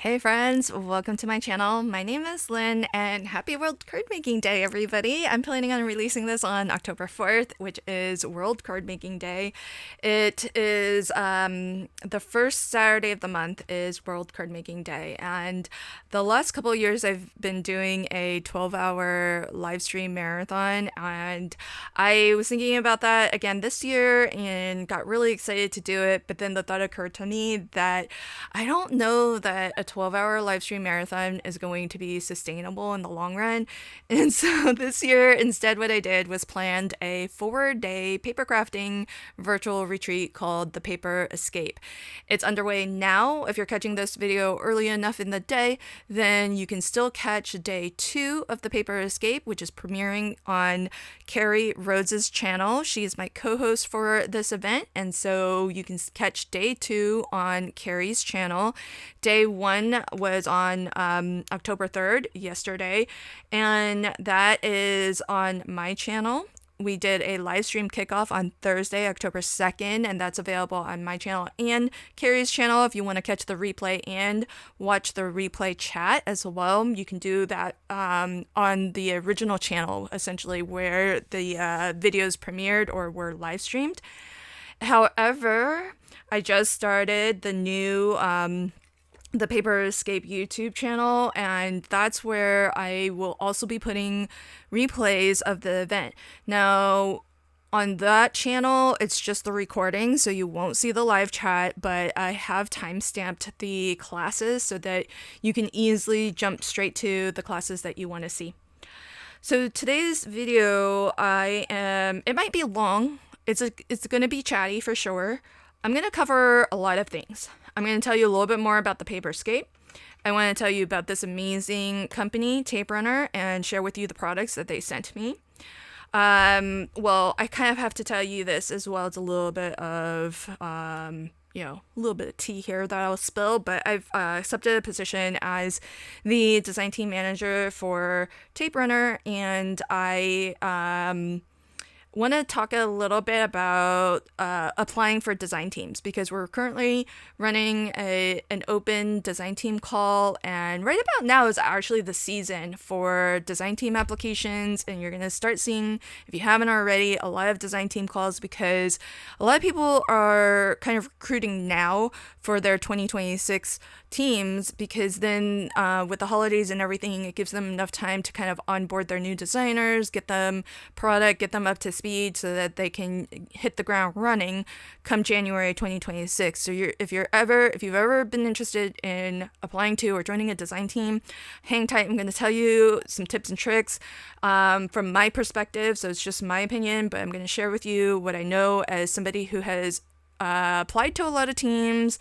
Hey friends, welcome to my channel. My name is Lynn and happy World Card Making Day, everybody. I'm planning on releasing this on October 4th, which is World Card Making Day. It is the first Saturday of the month is World Card Making Day, and the last couple of years I've been doing a 12-hour live stream marathon, and I was thinking about that again this year and got really excited to do it, but then the thought occurred to me that I don't know that a 12-hour live stream marathon is going to be sustainable in the long run. And so this year, instead, what I did was planned a 4-day paper crafting virtual retreat called the Paper Escape. It's underway now. If you're catching this video early enough in the day, then you can still catch day 2 of the Paper Escape, which is premiering on Carrie Rhodes's channel. She's my co-host for this event, and so you can catch day 2 on Carrie's channel. Day 1 was on October 3rd, yesterday, and that is on my channel. We did a live stream kickoff on Thursday, October 2nd, and that's available on my channel and Carrie's channel. If you want to catch the replay and watch the replay chat as well, you can do that on the original channel, essentially, where the videos premiered or were live streamed. However, I just started the new the Paper Escape YouTube channel, and that's where I will also be putting replays of the event. Now, on that channel, it's just the recording, so you won't see the live chat, but I have time-stamped the classes so that you can easily jump straight to the classes that you want to see. So today's video, it might be long. It's going to be chatty for sure. I'm going to cover a lot of things. I'm going to tell you a little bit more about the Paper Escape. I want to tell you about this amazing company, Tape Runner, and share with you the products that they sent me. Well, I kind of have to tell you this as well. It's a little bit of, a little bit of tea here that I'll spill, but I've accepted a position as the design team manager for Tape Runner, and I want to talk a little bit about applying for design teams, because we're currently running an open design team call, and right about now is actually the season for design team applications, and you're going to start seeing, if you haven't already, a lot of design team calls, because a lot of people are kind of recruiting now for their 2026 teams, because then with the holidays and everything, it gives them enough time to kind of onboard their new designers, get them product, get them up to speed so that they can hit the ground running come January 2026. So if you've ever been interested in applying to or joining a design team, hang tight. I'm going to tell you some tips and tricks from my perspective. So it's just my opinion, but I'm going to share with you what I know as somebody who has applied to a lot of teams,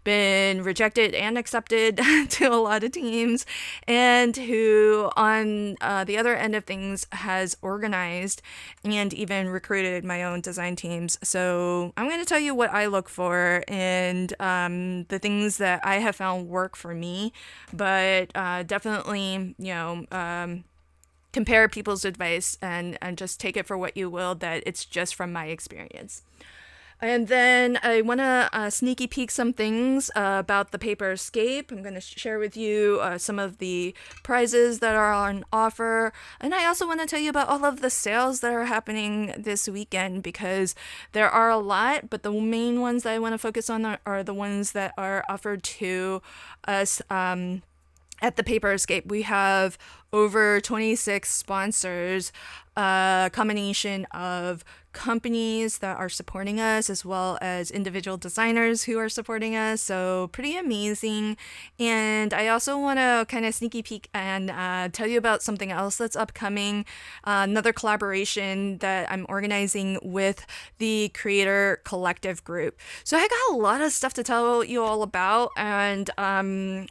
been rejected and accepted to a lot of teams, and who on the other end of things has organized and even recruited my own design teams. So I'm going to tell you what I look for and the things that I have found work for me, but definitely, compare people's advice and just take it for what you will, that it's just from my experience. And then I want to sneaky peek some things about the Paper Escape. I'm going to share with you some of the prizes that are on offer. And I also want to tell you about all of the sales that are happening this weekend, because there are a lot, but the main ones that I want to focus on are the ones that are offered to us at the Paper Escape. We have over 26 sponsors, a combination of companies that are supporting us as well as individual designers who are supporting us. So pretty amazing. And I also want to kind of sneaky peek and tell you about something else that's upcoming, another collaboration that I'm organizing with the Creator Collective group. So I got a lot of stuff to tell you all about, and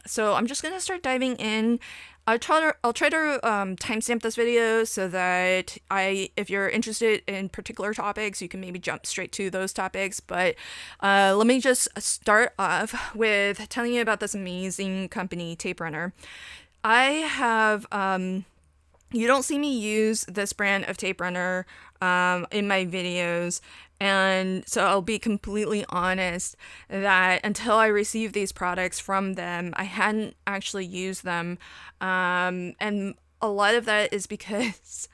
so I'm just going to start diving in. I'll try to timestamp this video so that if you're interested in particular topics, you can maybe jump straight to those topics. But let me just start off with telling you about this amazing company, Tape Runner. I have You don't see me use this brand of tape runner in my videos. And so I'll be completely honest that until I received these products from them, I hadn't actually used them. And a lot of that is because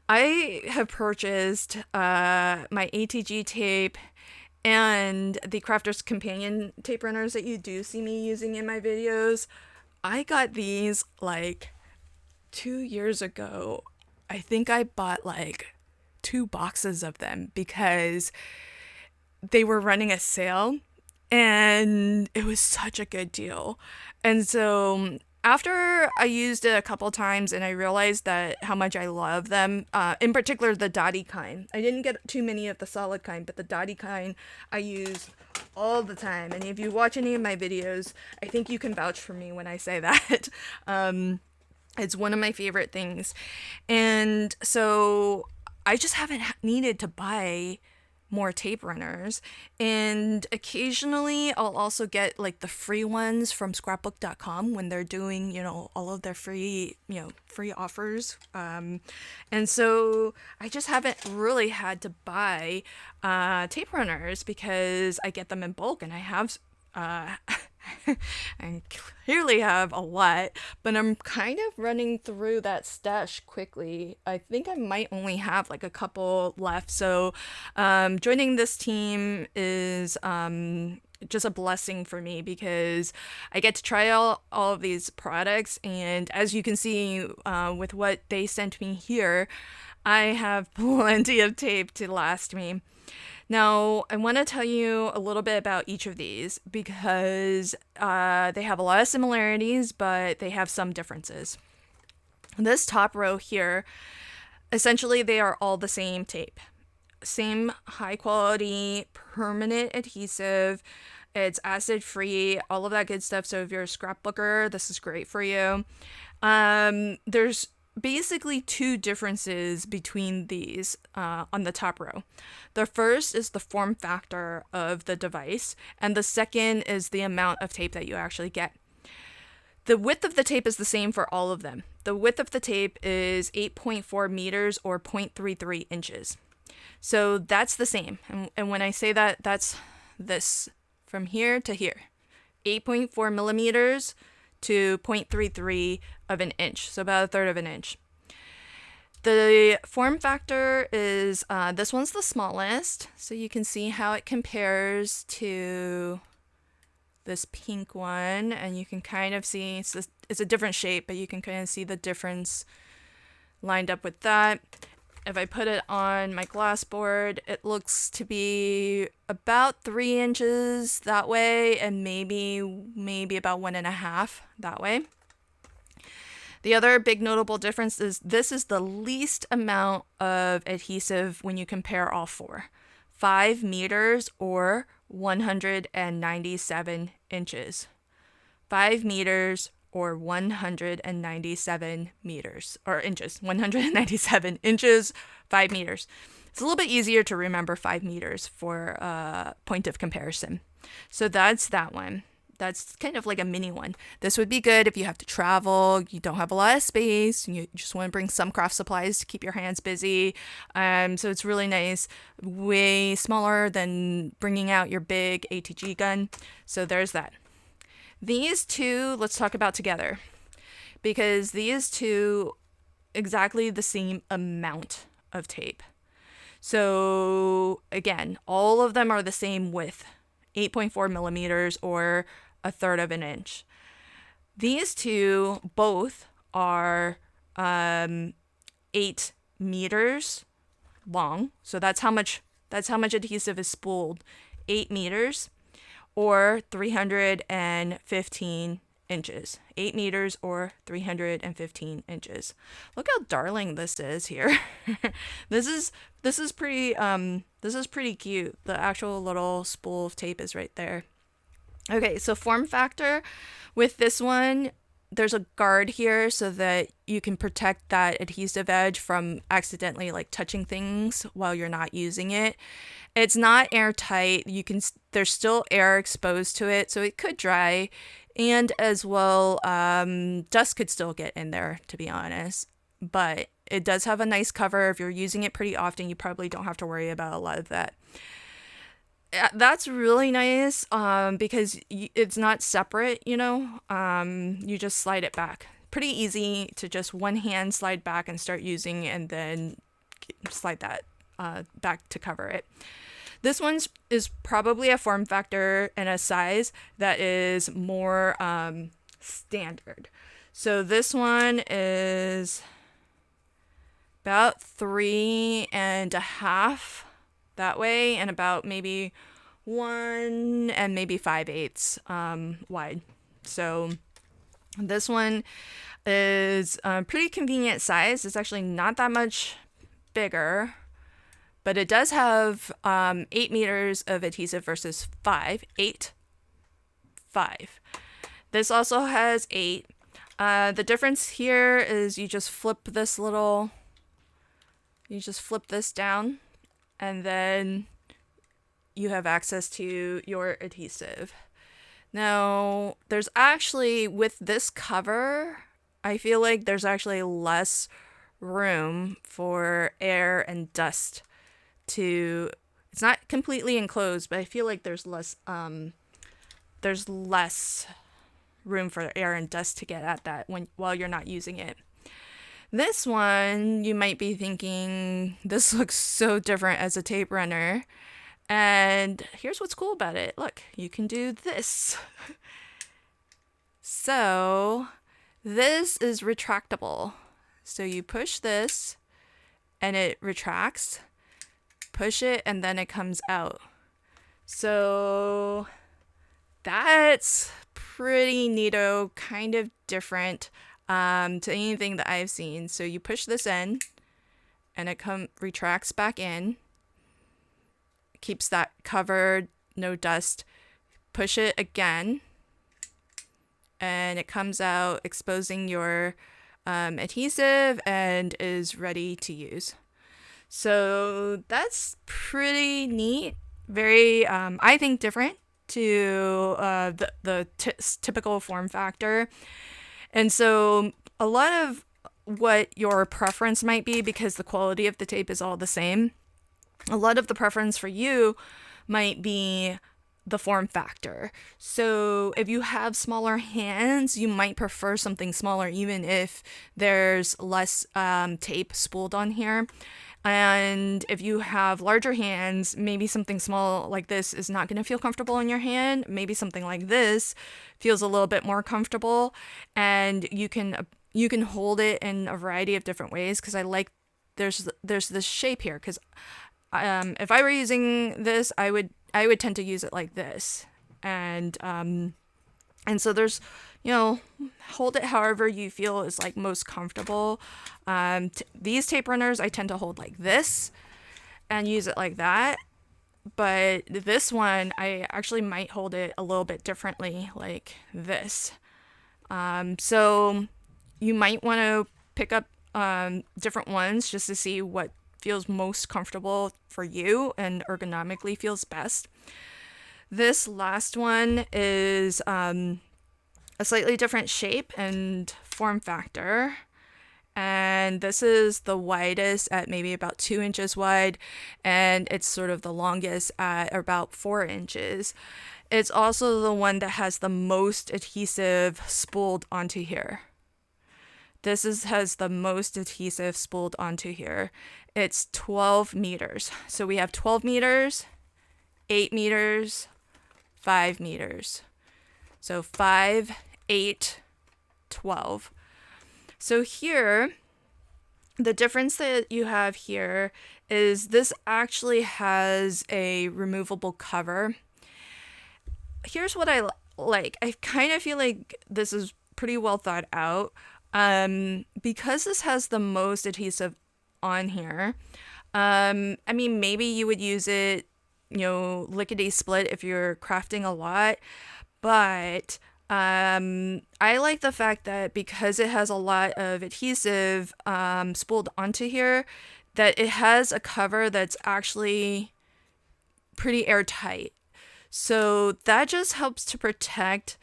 I have purchased my ATG tape and the Crafter's Companion tape runners that you do see me using in my videos. I got these like 2 years ago. I think I bought like 2 boxes of them because they were running a sale and it was such a good deal. And so after I used it a couple times and I realized that how much I love them, in particular the dotty kind. I didn't get too many of the solid kind, but the dotty kind I use all the time. And if you watch any of my videos, I think you can vouch for me when I say that. It's one of my favorite things. And so I just haven't needed to buy more tape runners. And occasionally I'll also get like the free ones from scrapbook.com when they're doing, all of their free offers. And so I just haven't really had to buy tape runners because I get them in bulk and I have I clearly have a lot, but I'm kind of running through that stash quickly. I think I might only have like a couple left. So joining this team is just a blessing for me because I get to try all of these products. And as you can see with what they sent me here, I have plenty of tape to last me. Now, I want to tell you a little bit about each of these because they have a lot of similarities, but they have some differences. This top row here, essentially they are all the same tape. Same high quality, permanent adhesive. It's acid free, all of that good stuff. So if you're a scrapbooker, this is great for you. There's basically 2 differences between these on the top row. The first is the form factor of the device, and the second is the amount of tape that you actually get. The width of the tape is the same for all of them. The width of the tape is 8.4 meters or 0.33 inches. So that's the same. And when I say that, that's this from here to here. 8.4 millimeters to 0.33 of an inch, so about 1/3 of an inch. The form factor is, this one's the smallest, so you can see how it compares to this pink one, and you can kind of see, it's a different shape, but you can kind of see the difference lined up with that. If I put it on my glass board, it looks to be about 3 inches that way and maybe about 1.5 that way. The other big notable difference is this is the least amount of adhesive when you compare all 4. 5 meters or 197 inches. 5 meters or 197 meters, or inches, 197 inches, 5 meters. It's a little bit easier to remember 5 meters for a point of comparison. So that's that one. That's kind of like a mini one. This would be good if you have to travel, you don't have a lot of space, and you just want to bring some craft supplies to keep your hands busy. So it's really nice, way smaller than bringing out your big ATG gun. So there's that. These 2, let's talk about together, because these 2, exactly the same amount of tape. So again, all of them are the same width, 8.4 millimeters or 1/3 of an inch. These 2 both are 8 meters long. So that's how much adhesive is spooled, 8 meters or 315 inches. 8 meters or 315 inches. Look how darling this is here. This is pretty cute. The actual little spool of tape is right there. Okay, so form factor with this one, there's a guard here so that you can protect that adhesive edge from accidentally like touching things while you're not using it. It's not airtight. There's still air exposed to it, so it could dry, and as well, dust could still get in there, to be honest. but it does have a nice cover. If you're using it pretty often, you probably don't have to worry about a lot of that. That's really nice because it's not separate, you just slide it back. Pretty easy to just one hand slide back and start using, and then slide that back to cover it. This one is probably a form factor and a size that is more standard. So this one is about 3.5 that way, and about maybe 1 and maybe 5/8 wide. So this one is a pretty convenient size. It's actually not that much bigger, but it does have 8 meters of adhesive versus 5. This also has 8. The difference here is you just flip this down, and then you have access to your adhesive. Now, there's actually, with this cover, I feel like there's actually less room for air and dust to, it's not completely enclosed, but I feel like there's less room for air and dust to get at that while you're not using it. This one, you might be thinking, this looks so different as a tape runner. And here's what's cool about it. Look, you can do this. So this is retractable. So you push this and it retracts. Push it and then it comes out. So that's pretty neato, kind of different to anything that I've seen. So you push this in and it retracts back in, keeps that covered, no dust. Push it again and it comes out, exposing your adhesive, and is ready to use. So that's pretty neat. Very, I think, different to the typical form factor. And so a lot of what your preference might be, because the quality of the tape is all the same, a lot of the preference for you might be the form factor. So if you have smaller hands, you might prefer something smaller, even if there's less tape spooled on here. And if you have larger hands, maybe something small like this is not going to feel comfortable in your hand. Maybe something like this feels a little bit more comfortable, and you can hold it in a variety of different ways, because I like there's this shape here, because if I were using this, I would tend to use it like this, and so there's, hold it however you feel is like most comfortable. These tape runners I tend to hold like this and use it like that, but this one I actually might hold it a little bit differently, like this. So you might want to pick up different ones just to see what feels most comfortable for you and ergonomically feels best. This last one is a slightly different shape and form factor, and this is the widest at maybe about 2 inches wide, and it's sort of the longest at about 4 inches. It's also the one that has the most adhesive spooled onto here. This has the most adhesive spooled onto here. It's 12 meters. So we have 12 meters, 8 meters, 5 meters. So 5, 8, 12. So here, the difference that you have here is this actually has a removable cover. Here's what I like. I kind of feel like this is pretty well thought out. Because this has the most adhesive on here, I mean, maybe you would use it, lickety split if you're crafting a lot, but I like the fact that because it has a lot of adhesive spooled onto here, that it has a cover that's actually pretty airtight. So that just helps to protect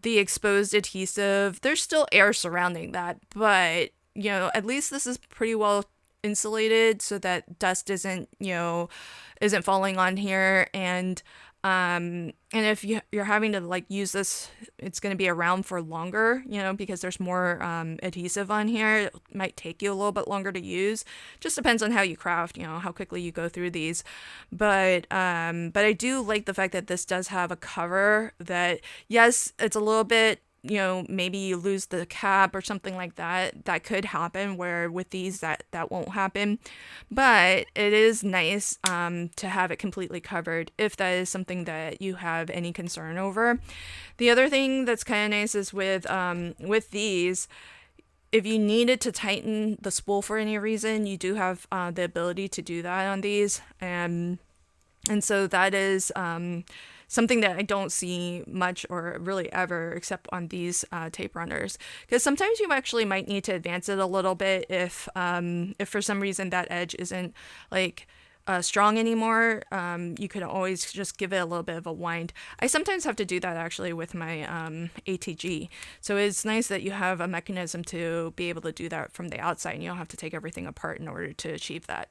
the exposed adhesive. There's still air surrounding that, but at least this is pretty well insulated so that dust isn't falling on here. And if you're having to like use this, it's going to be around for longer, because there's more adhesive on here. It might take you a little bit longer to use. Just depends on how you craft, how quickly you go through these. But I do like the fact that this does have a cover that, yes, it's a little bit, maybe you lose the cap or something like that. That could happen, where with these that won't happen. But it is nice to have it completely covered if that is something that you have any concern over. The other thing that's kind of nice is with these, if you needed to tighten the spool for any reason, you do have the ability to do that on these. And so that is something that I don't see much or really ever except on these tape runners, because sometimes you actually might need to advance it a little bit if for some reason that edge isn't like strong anymore. You could always just give it a little bit of a wind. I sometimes have to do that actually with my ATG, so it's nice that you have a mechanism to be able to do that from the outside, and you don't have to take everything apart in order to achieve that.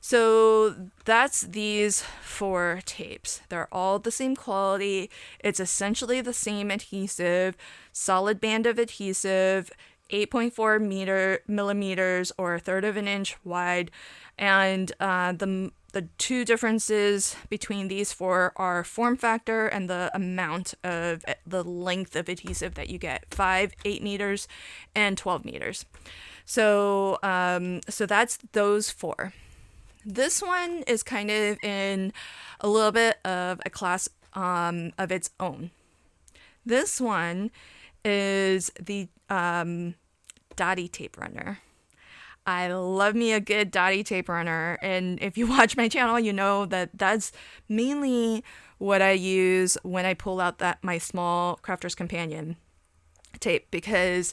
So that's these 4 tapes. They're all the same quality. It's essentially the same adhesive, solid band of adhesive, 8.4 millimeters or 1/3 of an inch wide. And the 2 differences between these 4 are form factor and the amount of the length of adhesive that you get: 5, 8 meters, and 12 meters. So that's those 4. This one is kind of in a little bit of a class of its own. This one is the dotty tape runner. I love me a good dotty tape runner, and if you watch my channel, you know that that's mainly what I use when I pull out my small Crafter's Companion tape, because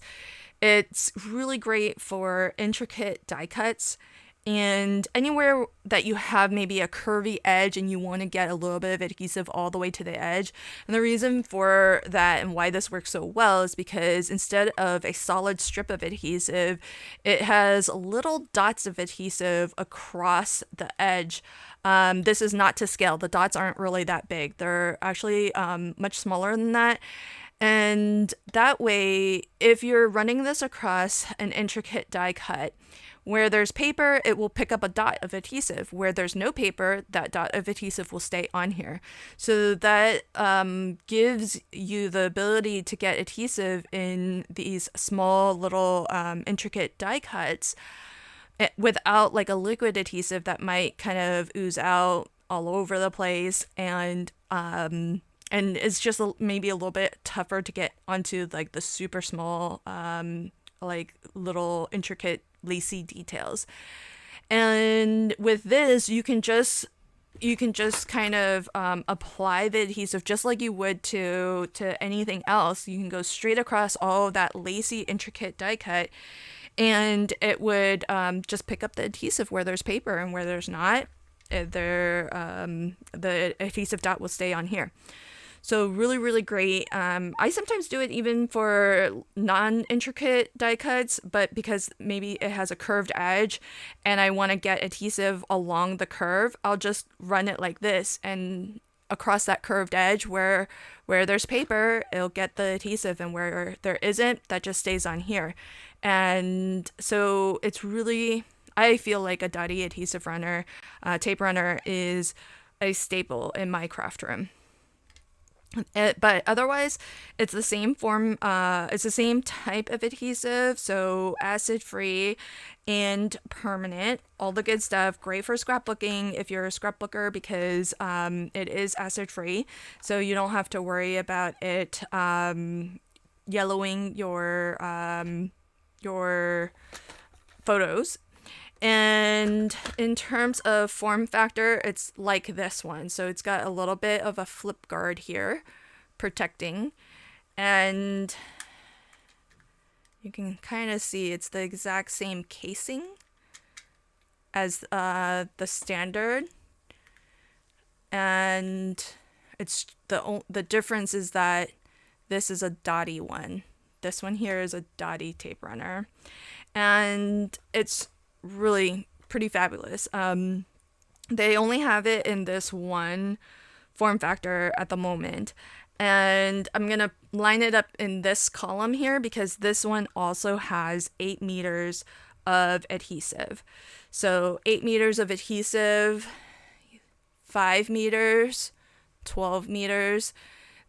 it's really great for intricate die cuts. And anywhere that you have maybe a curvy edge and you want to get a little bit of adhesive all the way to the edge. And the reason for that and why this works so well is because instead of a solid strip of adhesive, it has little dots of adhesive across the edge. This is not to scale. The dots aren't really that big. They're actually much smaller than that. And that way, if you're running this across an intricate die cut, where there's paper, it will pick up a dot of adhesive. Where there's no paper, that dot of adhesive will stay on here. So that gives you the ability to get adhesive in these small little intricate die cuts without like a liquid adhesive that might kind of ooze out all over the place, and it's just maybe a little bit tougher to get onto like the super small like little intricate lacy details. And with this, you can just kind of apply the adhesive just like you would to anything else. You can go straight across all of that lacy intricate die cut, and it would just pick up the adhesive where there's paper, and where there's not, the adhesive dot will stay on here. So really, really great. I sometimes do it even for non-intricate die cuts, but because maybe it has a curved edge and I want to get adhesive along the curve, I'll just run it like this, and across that curved edge where there's paper, it'll get the adhesive, and where there isn't, that just stays on here. And so it's really, I feel like a dotty adhesive runner, tape runner is a staple in my craft room. But otherwise, it's the same form, it's the same type of adhesive, so acid-free and permanent, all the good stuff. Great for scrapbooking if you're a scrapbooker, because it is acid-free, so you don't have to worry about it yellowing your photos. And in terms of form factor, it's like this one. So it's got a little bit of a flip guard here protecting, and you can kind of see it's the exact same casing as the standard, and it's the difference is that this is a dotty one. This one here is a dotty tape runner. and it's really pretty fabulous. They only have it in this one form factor at the moment. And I'm going to line it up in this column here because this one also has 8 meters of adhesive. So 8 meters of adhesive, 5 meters, 12 meters.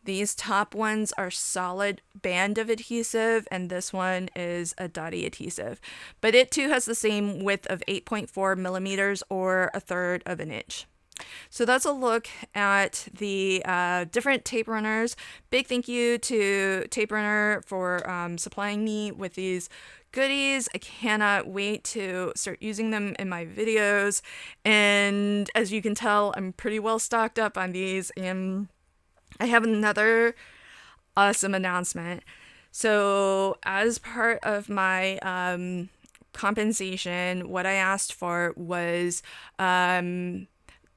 These top ones are solid band of adhesive, and this one is a dotty adhesive. But it too has the same width of 8.4 millimeters or a third of an inch. So that's a look at the different tape runners. Big thank you to Tape Runner for supplying me with these goodies. I cannot wait to start using them in my videos. And as you can tell, I'm pretty well stocked up on these. And I have another awesome announcement. So as part of my compensation, what I asked for was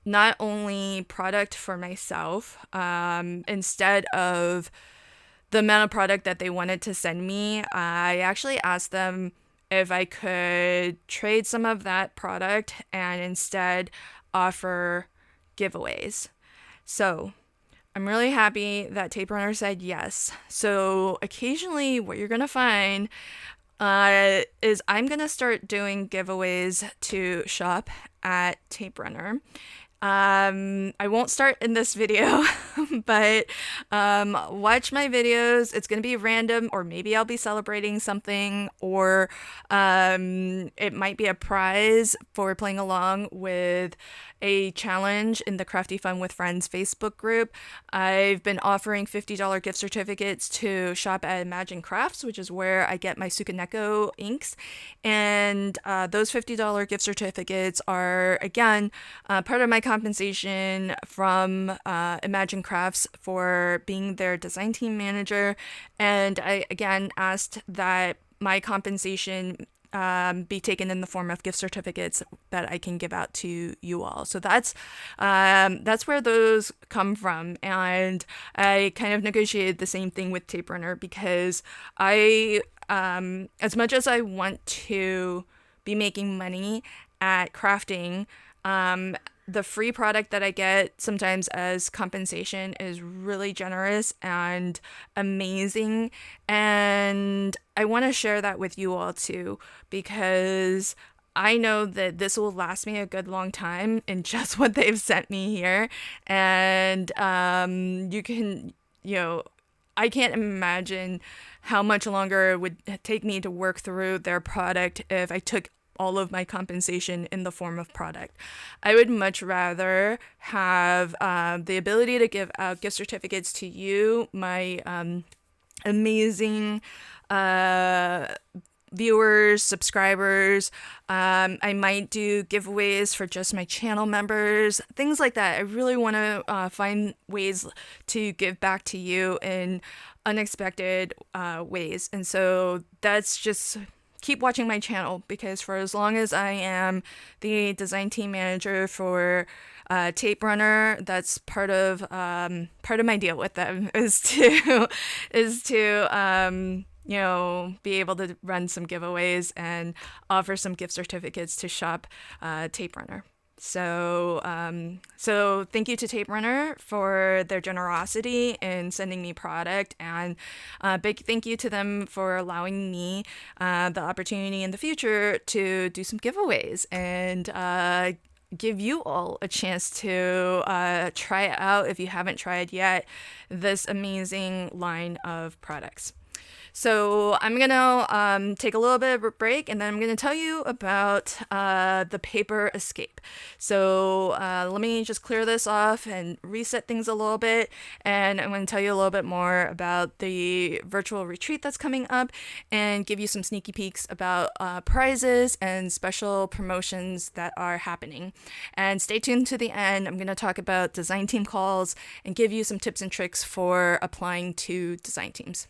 not only product for myself, instead of the amount of product that they wanted to send me, I actually asked them if I could trade some of that product and instead offer giveaways. So I'm really happy that Tape Runner said yes. So occasionally what you're going to find is I'm going to start doing giveaways to shop at Tape Runner. I won't start in this video, but watch my videos. It's going to be random, or maybe I'll be celebrating something, or it might be a prize for playing along with a challenge in the Crafty Fun with Friends Facebook group. I've been offering $50 gift certificates to shop at Imagine Crafts, which is where I get my Sukaneko inks. And those $50 gift certificates are, again, part of my compensation from Imagine Crafts for being their design team manager. And I, again, asked that my compensation be taken in the form of gift certificates that I can give out to you all. So that's where those come from. And I kind of negotiated the same thing with Tape Runner because I, as much as I want to be making money at crafting, the free product that I get sometimes as compensation is really generous and amazing. And I want to share that with you all too, because I know that this will last me a good long time in just what they've sent me here. And you can, I can't imagine how much longer it would take me to work through their product if I took all of my compensation in the form of product. I would much rather have the ability to give out gift certificates to you, my amazing viewers, subscribers. I might do giveaways for just my channel members, things like that. I really want to find ways to give back to you in unexpected ways. And so that's just... keep watching my channel, because for as long as I am the design team manager for Tape Runner, that's part of my deal with them is to be able to run some giveaways and offer some gift certificates to shop Tape Runner. So thank you to Tape Runner for their generosity in sending me product, and big thank you to them for allowing me the opportunity in the future to do some giveaways and give you all a chance to try it out if you haven't tried yet, this amazing line of products. So I'm going to take a little bit of a break, and then I'm going to tell you about the paper escape. So let me just clear this off and reset things a little bit, and I'm going to tell you a little bit more about the virtual retreat that's coming up and give you some sneaky peeks about prizes and special promotions that are happening. And stay tuned to the end. I'm going to talk about design team calls and give you some tips and tricks for applying to design teams.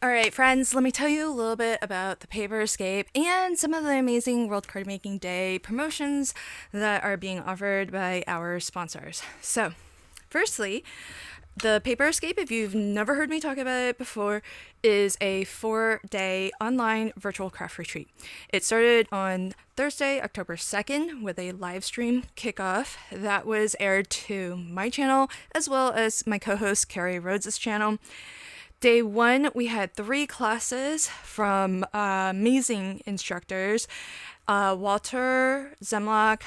All right, friends, let me tell you a little bit about the Paper Escape and some of the amazing World Card Making Day promotions that are being offered by our sponsors. So, firstly, The Paper Escape, if you've never heard me talk about it before, is a 4-day online virtual craft retreat. It started on Thursday, October 2nd, with a live stream kickoff that was aired to my channel as well as my co-host Carrie Rhodes' channel. Day 1, we had 3 classes from amazing instructors. Walter Zemlach,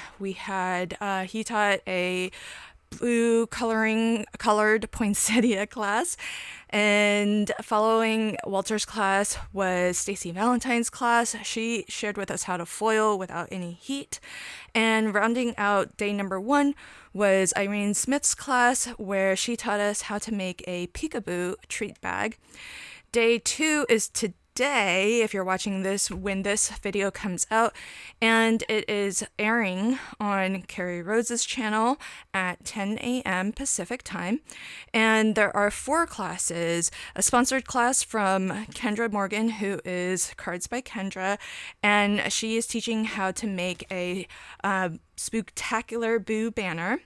he taught a blue colored poinsettia class, and following Walter's class was Stacy Valentine's class. She shared with us how to foil without any heat, and rounding out day number 1 was Irene Smith's class, where she taught us how to make a peekaboo treat bag. Day 2 is today, if you're watching this when this video comes out, and it is airing on Carrie Rhodes' channel at 10 a.m. Pacific time. And there are 4 classes: a sponsored class from Kendra Morgan, who is Cards by Kendra, and she is teaching how to make a spooktacular boo banner.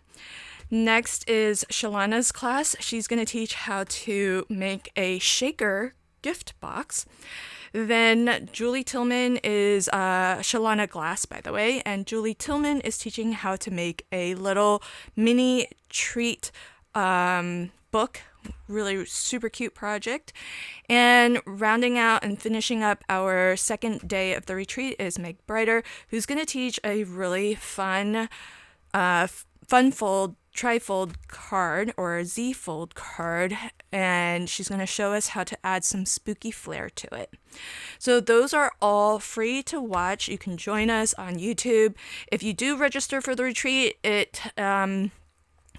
Next is Shalana's class. She's going to teach how to make a shaker gift box. Then Julie Tillman is Shalana Glass, by the way, and Julie Tillman is teaching how to make a little mini treat book. Really super cute project. And rounding out and finishing up our second day of the retreat is Meg Brighter, who's going to teach a really fun fold trifold card, or a Z-fold card, and she's going to show us how to add some spooky flair to it. So those are all free to watch. You can join us on YouTube. If you do register for the retreat, it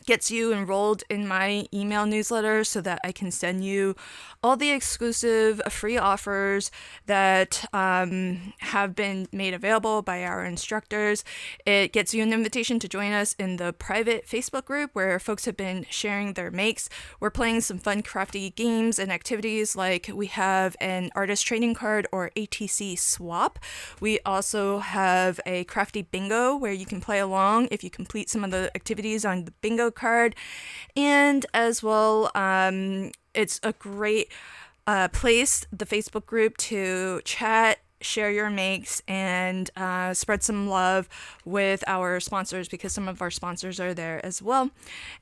gets you enrolled in my email newsletter so that I can send you all the exclusive free offers that have been made available by our instructors. It gets you an invitation to join us in the private Facebook group where folks have been sharing their makes. We're playing some fun crafty games and activities, like we have an artist trading card, or ATC swap. We also have a crafty bingo where you can play along if you complete some of the activities on the bingo card. And as well, it's a great place, the Facebook group, to chat, share your makes, and spread some love with our sponsors, because some of our sponsors are there as well.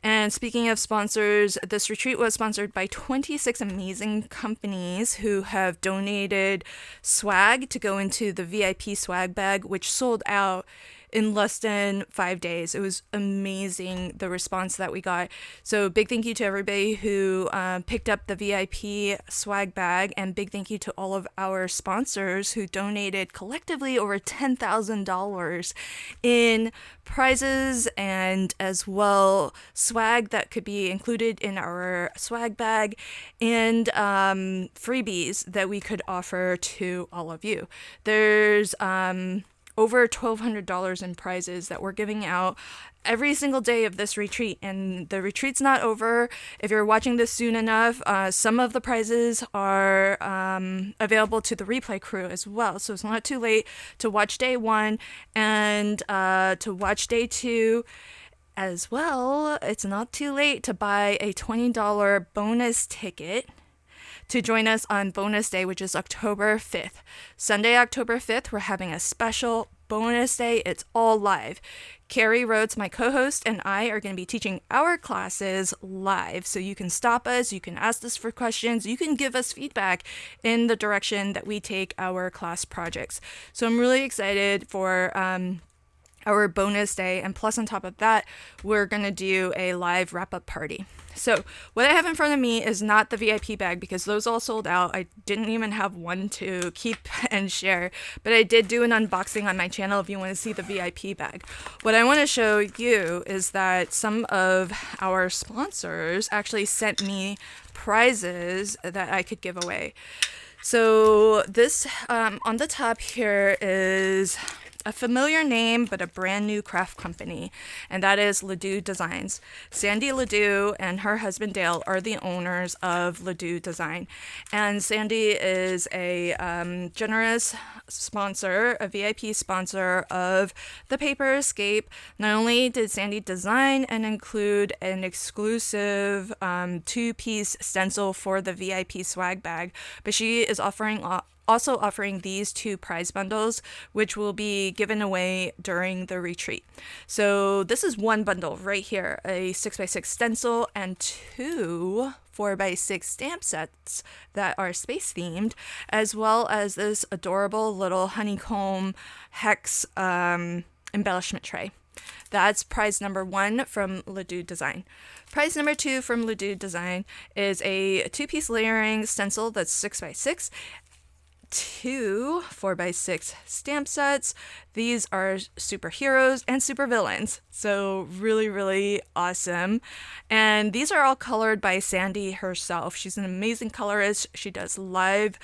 And speaking of sponsors, this retreat was sponsored by 26 amazing companies who have donated swag to go into the VIP swag bag, which sold out in less than 5 days. It was amazing, the response that we got. So big thank you to everybody who picked up the VIP swag bag, and big thank you to all of our sponsors who donated collectively over $10,000 in prizes, and as well swag that could be included in our swag bag, and freebies that we could offer to all of you. There's over $1,200 in prizes that we're giving out every single day of this retreat, and the retreat's not over. If you're watching this soon enough, some of the prizes are available to the replay crew as well, so it's not too late to watch day 1 and to watch day 2 as well. It's not too late to buy a $20 bonus ticket to join us on bonus day, which is October 5th. Sunday, October 5th, we're having a special bonus day. It's all live. Carrie Rhodes, my co-host, and I are going to be teaching our classes live. So you can stop us, you can ask us for questions, you can give us feedback in the direction that we take our class projects. So I'm really excited for our bonus day, and plus on top of that, we're going to do a live wrap-up party. So what I have in front of me is not the VIP bag, because those all sold out. I didn't even have one to keep and share, but I did do an unboxing on my channel if you want to see the VIP bag. What I want to show you is that some of our sponsors actually sent me prizes that I could give away. So this on the top here is a familiar name, but a brand new craft company, and that is Ledoux Designs. Sandy Ledoux and her husband Dale are the owners of Ledoux Design. And Sandy is a generous sponsor, a VIP sponsor of the Paper Escape. Not only did Sandy design and include an exclusive two-piece stencil for the VIP swag bag, but she is also offering these 2 prize bundles, which will be given away during the retreat. So this is one bundle right here, a 6x6 stencil and 2 4x6 stamp sets that are space themed, as well as this adorable little honeycomb hex embellishment tray. That's prize number 1 from Ledoux Design. Prize number 2 from Ledoux Design is a 2-piece layering stencil that's 6x6, 2 4x6 stamp sets. These are superheroes and supervillains, so really, really awesome. And these are all colored by Sandy herself. She's an amazing colorist. She does live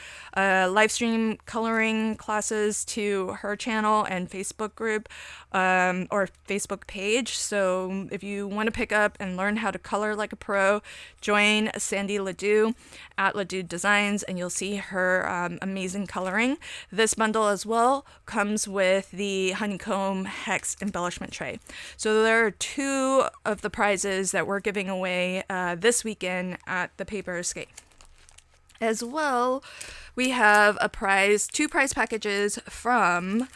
stream coloring classes to her channel and Facebook group or Facebook page. So if you want to pick up and learn how to color like a pro, join Sandy Ledoux at Ledoux Designs, and you'll see her amazing coloring. This bundle as well comes with the honeycomb hex embellishment tray. So there are 2 of the prizes that we're giving away this weekend at the Paper Escape. As well, we have 2 prize packages from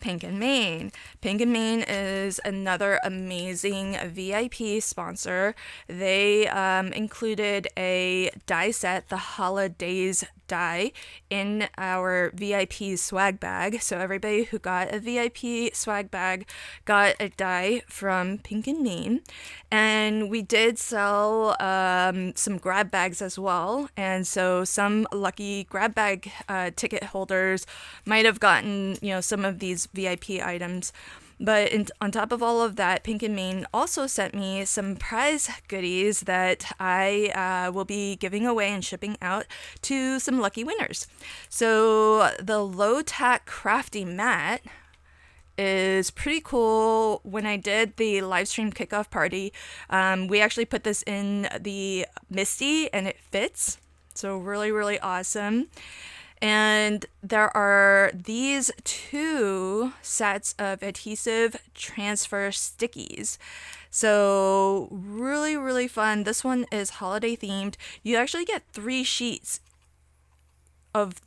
Pink and Main. Pink and Main is another amazing VIP sponsor. They included a die set, the Holidays die, in our VIP swag bag. So everybody who got a VIP swag bag got a die from Pink and Main. And we did sell some grab bags as well. And so some lucky grab bag ticket holders might have gotten, some of these VIP items. But on top of all of that, Pink and Main also sent me some prize goodies that I will be giving away and shipping out to some lucky winners. So the low-tack crafty mat is pretty cool. When I did the live stream kickoff party, we actually put this in the Misty and it fits. So really, really awesome. And there are these 2 sets of adhesive transfer stickies. So really, really fun. This one is holiday themed. You actually get 3 sheets of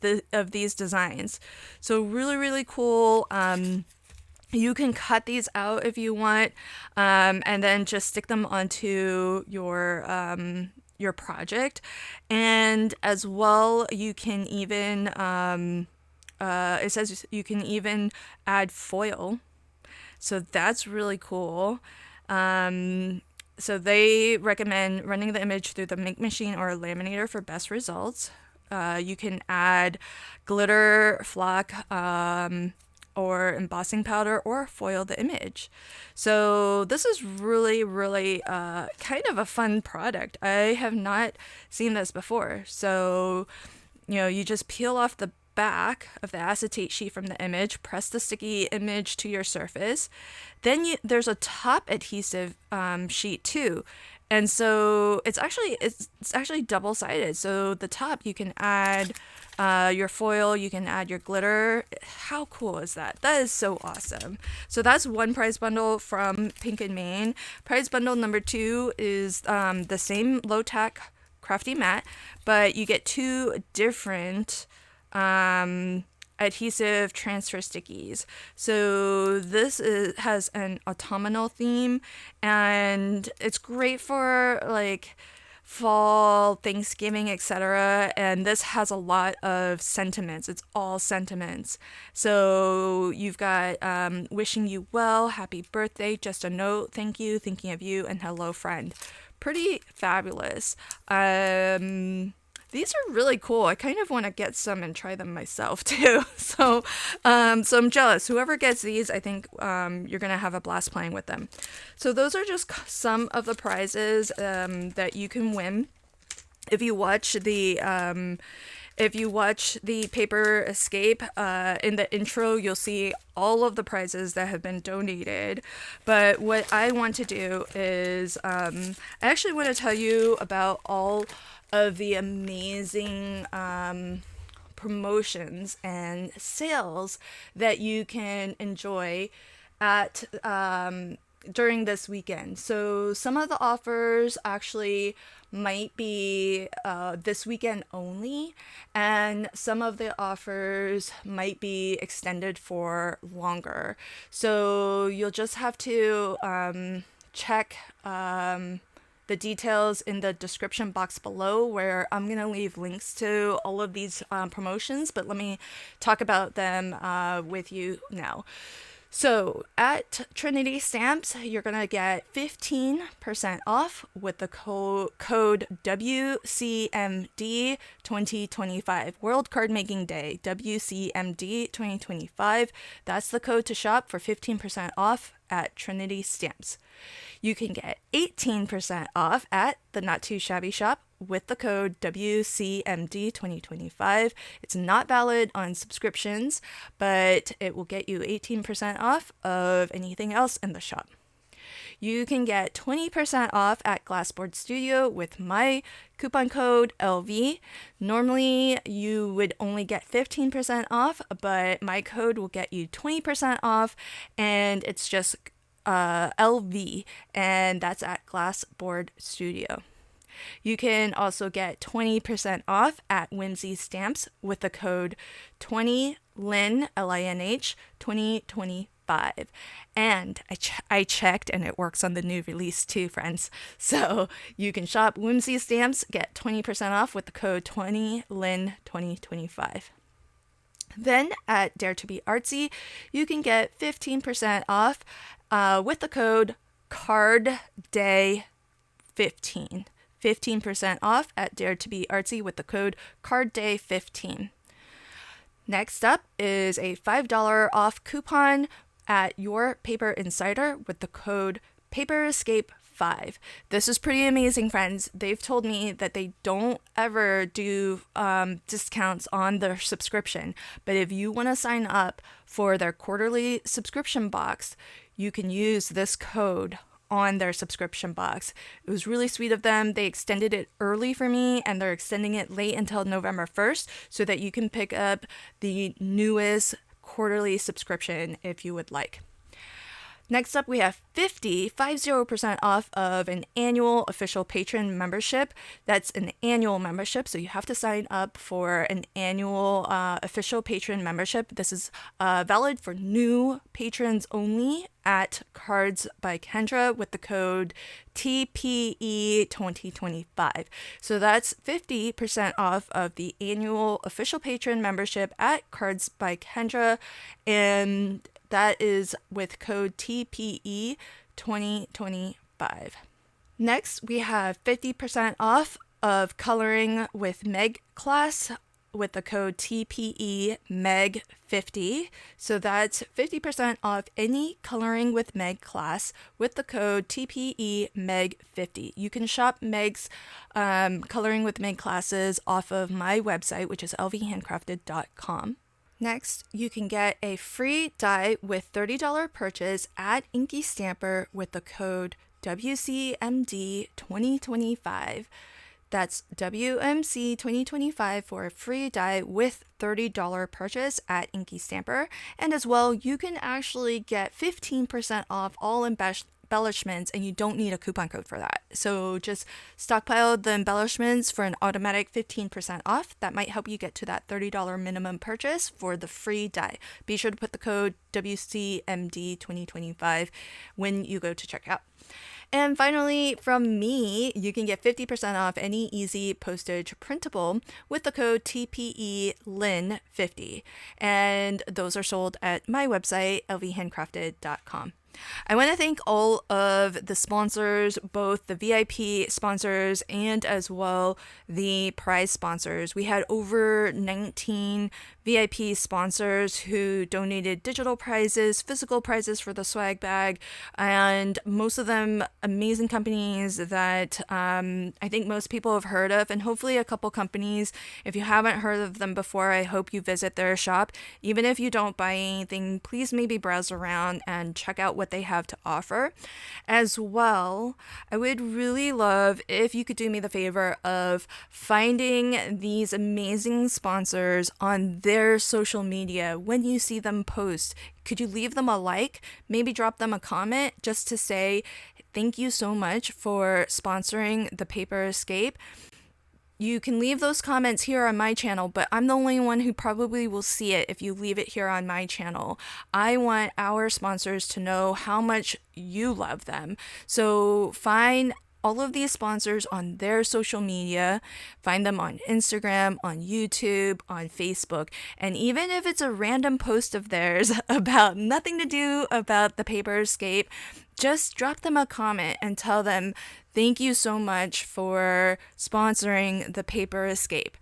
these designs. So really, really cool. You can cut these out if you want, and then just stick them onto your project. And as well, you can even it says you can even add foil, so that's really cool. So they recommend running the image through the Make Machine or a laminator for best results. You can add glitter, flock, or embossing powder, or foil the image. So this is really, really kind of a fun product. I have not seen this before. So, you just peel off the back of the acetate sheet from the image, press the sticky image to your surface. Then there's a top adhesive sheet too. And so it's actually double-sided. So the top, you can add your foil, you can add your glitter. How cool is that? That is so awesome. So that's one prize bundle from Pink and Main. Prize bundle number 2 is the same low-tack crafty mat, but you get 2 different adhesive transfer stickies. So this has an autumnal theme, and it's great for like fall, Thanksgiving, etc. And this has a lot of sentiments. It's all sentiments. So you've got wishing you well, happy birthday, just a note, thank you, thinking of you, and hello friend. Pretty fabulous. These are really cool. I kind of want to get some and try them myself too. So I'm jealous. Whoever gets these, I think you're going to have a blast playing with them. So those are just some of the prizes that you can win if you watch the If you watch the Paper Escape, in the intro, you'll see all of the prizes that have been donated. But what I want to do is, I actually want to tell you about all of the amazing promotions and sales that you can enjoy at during this weekend. So some of the offers actually might be this weekend only, and some of the offers might be extended for longer. So you'll just have to check the details in the description box below, where I'm going to leave links to all of these promotions, but let me talk about them with you now. So at Trinity Stamps, you're going to get 15% off with the code WCMD 2025, World Card Making Day, WCMD 2025. That's the code to shop for 15% off at Trinity Stamps. You can get 18% off at the Not Too Shabby Shop with the code WCMD 2025. It's not valid on subscriptions, but it will get you 18% off of anything else in the shop. You can get 20% off at Glassboard Studio with my coupon code LV. Normally, you would only get 15% off, but my code will get you 20% off, and it's just LV, and that's at Glassboard Studio. You can also get 20% off at Whimsy Stamps with the code 20LINH, LINH, 2025. And I checked, and it works on the new release too, friends. So you can shop Whimsy Stamps, get 20% off with the code 20LINH, 2025. Then at Dare to Be Artsy, you can get 15% off with the code CARDDAY15. 15% off at Dare to Be Artsy with the code CARDDAY15. Next up is a $5 off coupon at Your Paper Insider with the code PaperEscape5. This is pretty amazing, friends. They've told me that they don't ever do discounts on their subscription, but if you want to sign up for their quarterly subscription box, you can use this code on their subscription box. It was really sweet of them. They extended it early for me, and they're extending it late until November 1st so that you can pick up the newest quarterly subscription if you would like. Next up, we have 50% off of an annual official patron membership. That's an annual membership, so you have to sign up for an annual official patron membership. This is valid for new patrons only at Cards by Kendra with the code TPE2025. So that's 50% off of the annual official patron membership at Cards by Kendra, and that is with code TPE2025. Next, we have 50% off of Coloring with Meg class with the code TPEMEG50. So that's 50% off any Coloring with Meg class with the code TPEMEG50. You can shop Meg's Coloring with Meg classes off of my website, which is lvhandcrafted.com. Next, you can get a free die with $30 purchase at Inky Stamper with the code WCMD2025. That's WMC2025 for a free die with $30 purchase at Inky Stamper. And as well, you can actually get 15% off all embellishments, and you don't need a coupon code for that. So just stockpile the embellishments for an automatic 15% off. That might help you get to that $30 minimum purchase for the free die. Be sure to put the code WCMD2025 when you go to checkout. And finally, from me, you can get 50% off any easy postage printable with the code TPELIN50. And those are sold at my website, lvhandcrafted.com. I want to thank all of the sponsors, both the VIP sponsors and as well the prize sponsors. We had over 19 VIP sponsors who donated digital prizes, physical prizes for the swag bag, and most of them amazing companies that I think most people have heard of, and hopefully a couple companies, if you haven't heard of them before, I hope you visit their shop. Even if you don't buy anything, please maybe browse around and check out what they have to offer. As well, I would really love if you could do me the favor of finding these amazing sponsors on their social media. When you see them post, could you leave them a like? Maybe drop them a comment just to say thank you so much for sponsoring the Paper Escape. You can leave those comments here on my channel, but I'm the only one who probably will see it if you leave it here on my channel. I want our sponsors to know how much you love them. So find all of these sponsors on their social media, find them on Instagram, on YouTube, on Facebook, and even if it's a random post of theirs about nothing to do about the Paper Escape, just drop them a comment and tell them thank you so much for sponsoring the Paper Escape.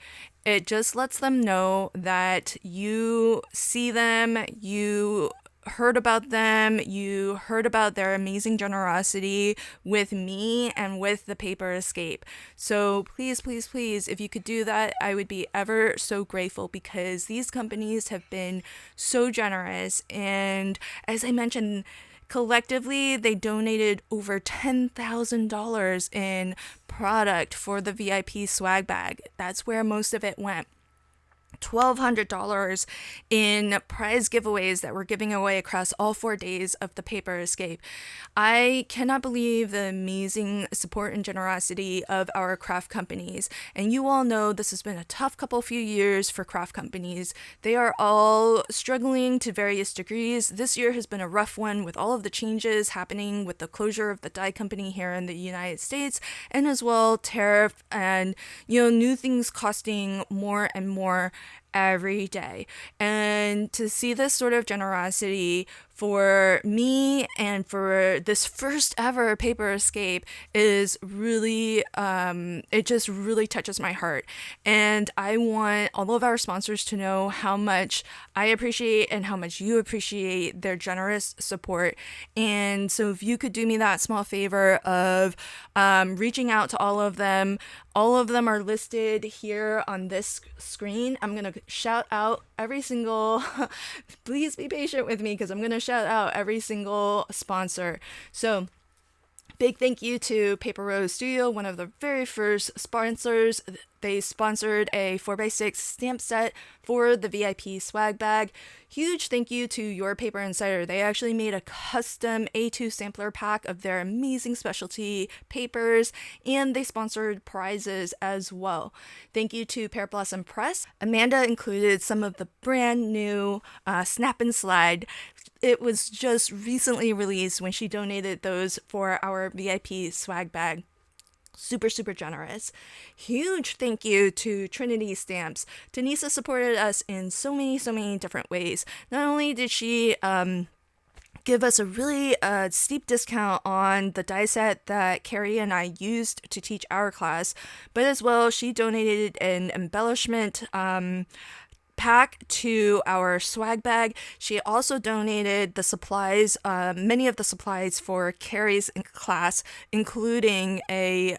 It just lets them know that you see them, you heard about them, you heard about their amazing generosity with me and with the Paper Escape. So please, please, please, if you could do that, I would be ever so grateful, because these companies have been so generous. And as I mentioned, collectively, they donated over $10,000 in product for the VIP swag bag. That's where most of it went. $1,200 in prize giveaways that we're giving away across all 4 days of the Paper Escape. I cannot believe the amazing support and generosity of our craft companies. And you all know this has been a tough few years for craft companies. They are all struggling to various degrees. This year has been a rough one with all of the changes happening with the closure of the dye company here in the United States, and as well tariff and new things costing more and more every day. And to see this sort of generosity for me and for this first ever Paper Escape is really, it just really touches my heart. And I want all of our sponsors to know how much I appreciate and how much you appreciate their generous support. And so if you could do me that small favor of reaching out to all of them are listed here on this screen. I'm going to shout out every single, please be patient with me because I'm going to shout out every single sponsor. So big thank you to Paper Rose Studio, one of the very first sponsors. They sponsored a 4x6 stamp set for the VIP swag bag. Huge thank you to Your Paper Insider. They actually made a custom A2 sampler pack of their amazing specialty papers, and they sponsored prizes as well. Thank you to Pear Blossom Press. Amanda included some of the brand new Snap and Slide. It was just recently released when she donated those for our VIP swag bag. Super, super generous. Huge thank you to Trinity Stamps. Denisa supported us in so many different ways. Not only did she give us a really steep discount on the die set that Carrie and I used to teach our class, but as well she donated an embellishment pack to our swag bag. She also donated the supplies, many of the supplies for Carrie's class, including a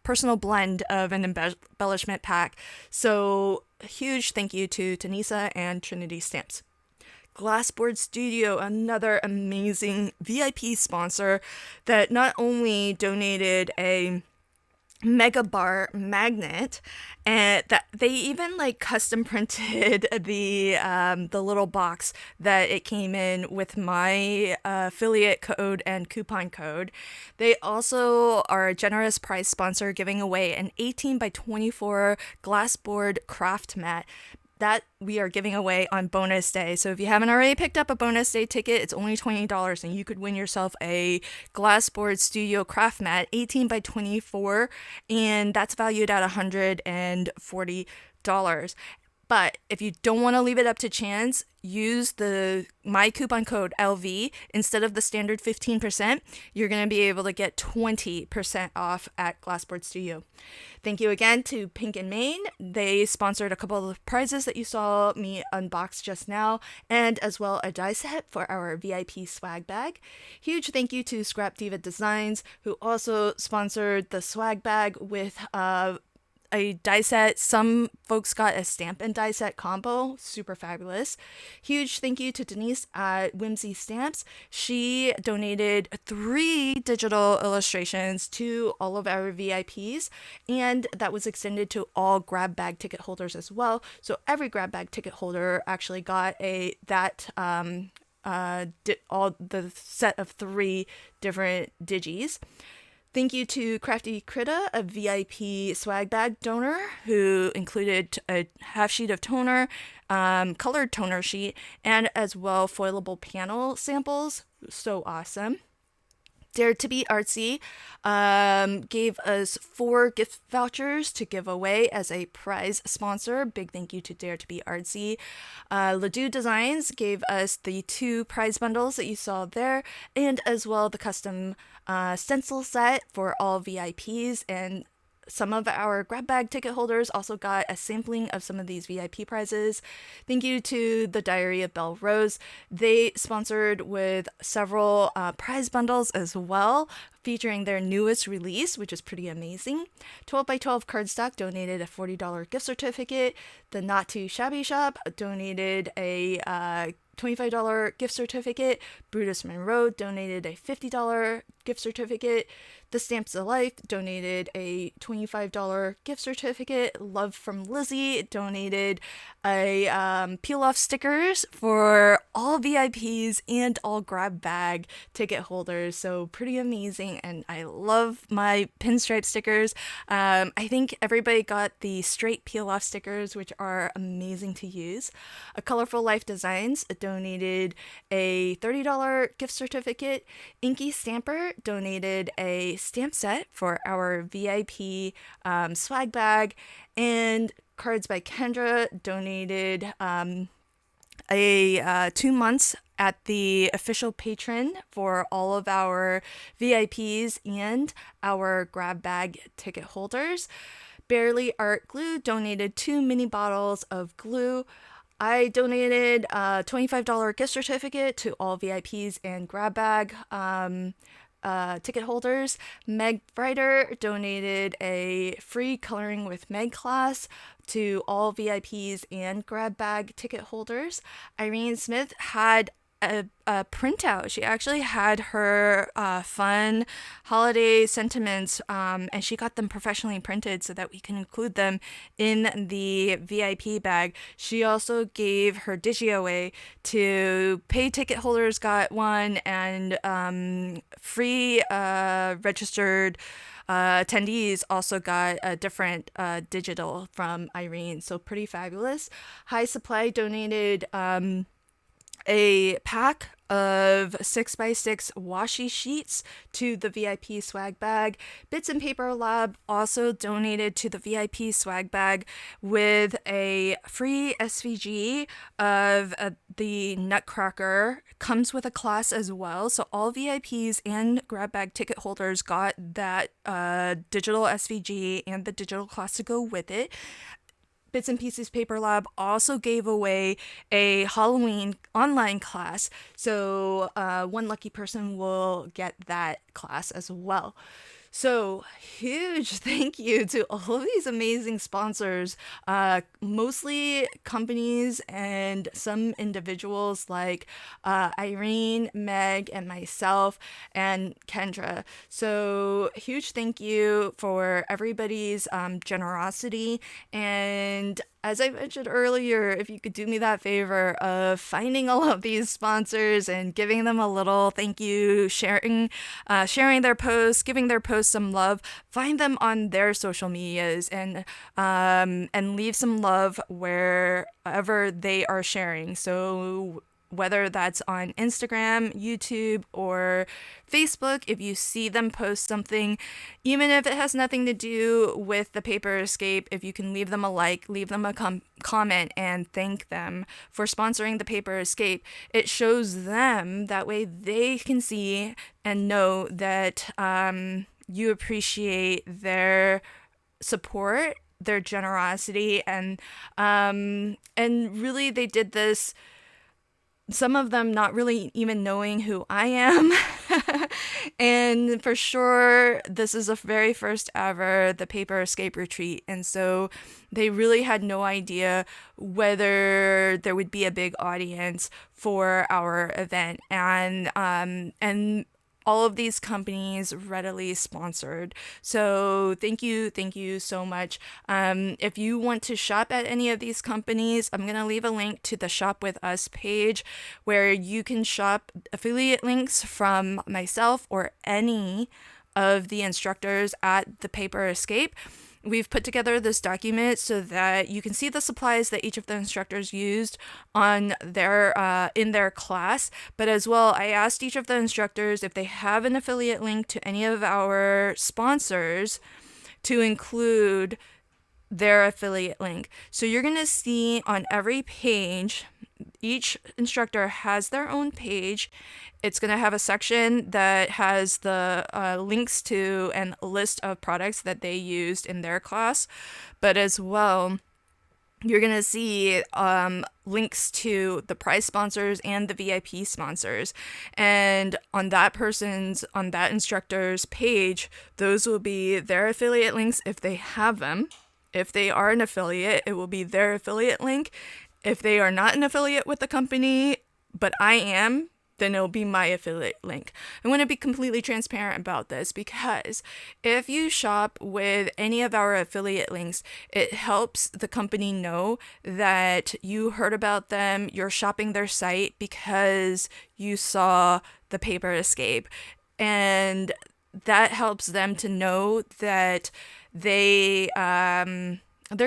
personal blend of an embellishment pack. So a huge thank you to Tanisa and Trinity Stamps. Glassboard Studio, another amazing VIP sponsor that not only donated a mega bar magnet, and that they even custom printed the little box that it came in with my affiliate code and coupon code. They also are a generous prize sponsor, giving away an 18 by 24 glassboard craft mat that we are giving away on bonus day. So if you haven't already picked up a bonus day ticket, it's only $20 and you could win yourself a Glassboard Studio craft mat, 18 by 24, and that's valued at $140. But if you don't want to leave it up to chance, use my coupon code LV instead of the standard 15%. You're going to be able to get 20% off at Glassboard Studio. Thank you again to Pink and Main. They sponsored a couple of prizes that you saw me unbox just now, and as well a die set for our VIP swag bag. Huge thank you to Scrap Diva Designs, who also sponsored the swag bag with a die set. Some folks got a stamp and die set combo. Super fabulous. Huge thank you to Denise at Whimsy Stamps. She donated 3 digital illustrations to all of our VIPs, and that was extended to all grab bag ticket holders as well. So every grab bag ticket holder actually got all the set of 3 different digis. Thank you to Crafty Critta, a VIP swag bag donor, who included a half sheet of toner, colored toner sheet, and as well foilable panel samples. So awesome. Dare to be Artsy gave us 4 gift vouchers to give away as a prize sponsor. Big thank you to Dare to be Artsy. Ledoux Designs gave us the 2 prize bundles that you saw there, and as well the custom stencil set for all VIPs, and some of our grab bag ticket holders also got a sampling of some of these VIP prizes. Thank you to the Diary of Belle Rose. They sponsored with several prize bundles as well, featuring their newest release, which is pretty amazing. 12x12 Cardstock donated a $40 gift certificate. The Not Too Shabby Shop donated a $25 gift certificate. Brutus Monroe donated a $50 gift certificate. The Stamps of Life donated a $25 gift certificate. Love from Lizzie donated a peel-off stickers for all VIPs and all grab bag ticket holders. So pretty amazing, and I love my pinstripe stickers. I think everybody got the straight peel-off stickers, which are amazing to use. A Colorful Life Designs donated a $30 gift certificate. Inky Stamper donated a stamp set for our VIP swag bag, and Cards by Kendra donated a 2 months at the official patron for all of our VIPs and our grab bag ticket holders. Barely Art Glue donated 2 mini bottles of glue. I donated a $25 gift certificate to all VIPs and grab bag ticket holders. Meg Brighter donated a free Coloring with Meg class to all VIPs and grab bag ticket holders. Irene Smith had a printout. She actually had her fun holiday sentiments, and she got them professionally printed so that we can include them in the VIP bag. She also gave her digi away to paid ticket holders, got one, and free registered attendees also got a different digital from Irene. So pretty fabulous. High Supply donated a pack of 6x6 washi sheets to the VIP swag bag. Bits and Paper Lab also donated to the VIP swag bag with a free SVG of the Nutcracker. Comes with a class as well, so all VIPs and grab bag ticket holders got that digital SVG and the digital class to go with it. Bits and Pieces Paper Lab also gave away a Halloween online class, so one lucky person will get that class as well. So huge thank you to all of these amazing sponsors, mostly companies and some individuals like Irene, Meg, and myself, and Kendra. So huge thank you for everybody's generosity. And as I mentioned earlier, if you could do me that favor of finding all of these sponsors and giving them a little thank you, sharing their posts, giving their posts some love, find them on their social medias and leave some love wherever they are sharing. So whether that's on Instagram, YouTube, or Facebook. If you see them post something, even if it has nothing to do with the Paper Escape, if you can leave them a like, leave them a comment, and thank them for sponsoring the Paper Escape, it shows them, that way they can see and know that you appreciate their support, their generosity, and really they did this, some of them not really even knowing who I am. And for sure, this is the very first ever the Paper Escape retreat, and so they really had no idea whether there would be a big audience for our event, and all of these companies readily sponsored. So thank you so much. If you want to shop at any of these companies, I'm going to leave a link to the Shop With Us page where you can shop affiliate links from myself or any of the instructors at the Paper Escape. We've put together this document so that you can see the supplies that each of the instructors used on their in their class. But as well, I asked each of the instructors if they have an affiliate link to any of our sponsors to include their affiliate link. So you're going to see on every page, each instructor has their own page. It's going to have a section that has the links to and a list of products that they used in their class. But as well, you're going to see links to the prize sponsors and the VIP sponsors. And on that instructor's page, those will be their affiliate links if they have them. If they are an affiliate, it will be their affiliate link. If they are not an affiliate with the company, but I am, then it'll be my affiliate link. I want to be completely transparent about this because if you shop with any of our affiliate links, it helps the company know that you heard about them, you're shopping their site because you saw the Paper Escape. And that helps them to know that they're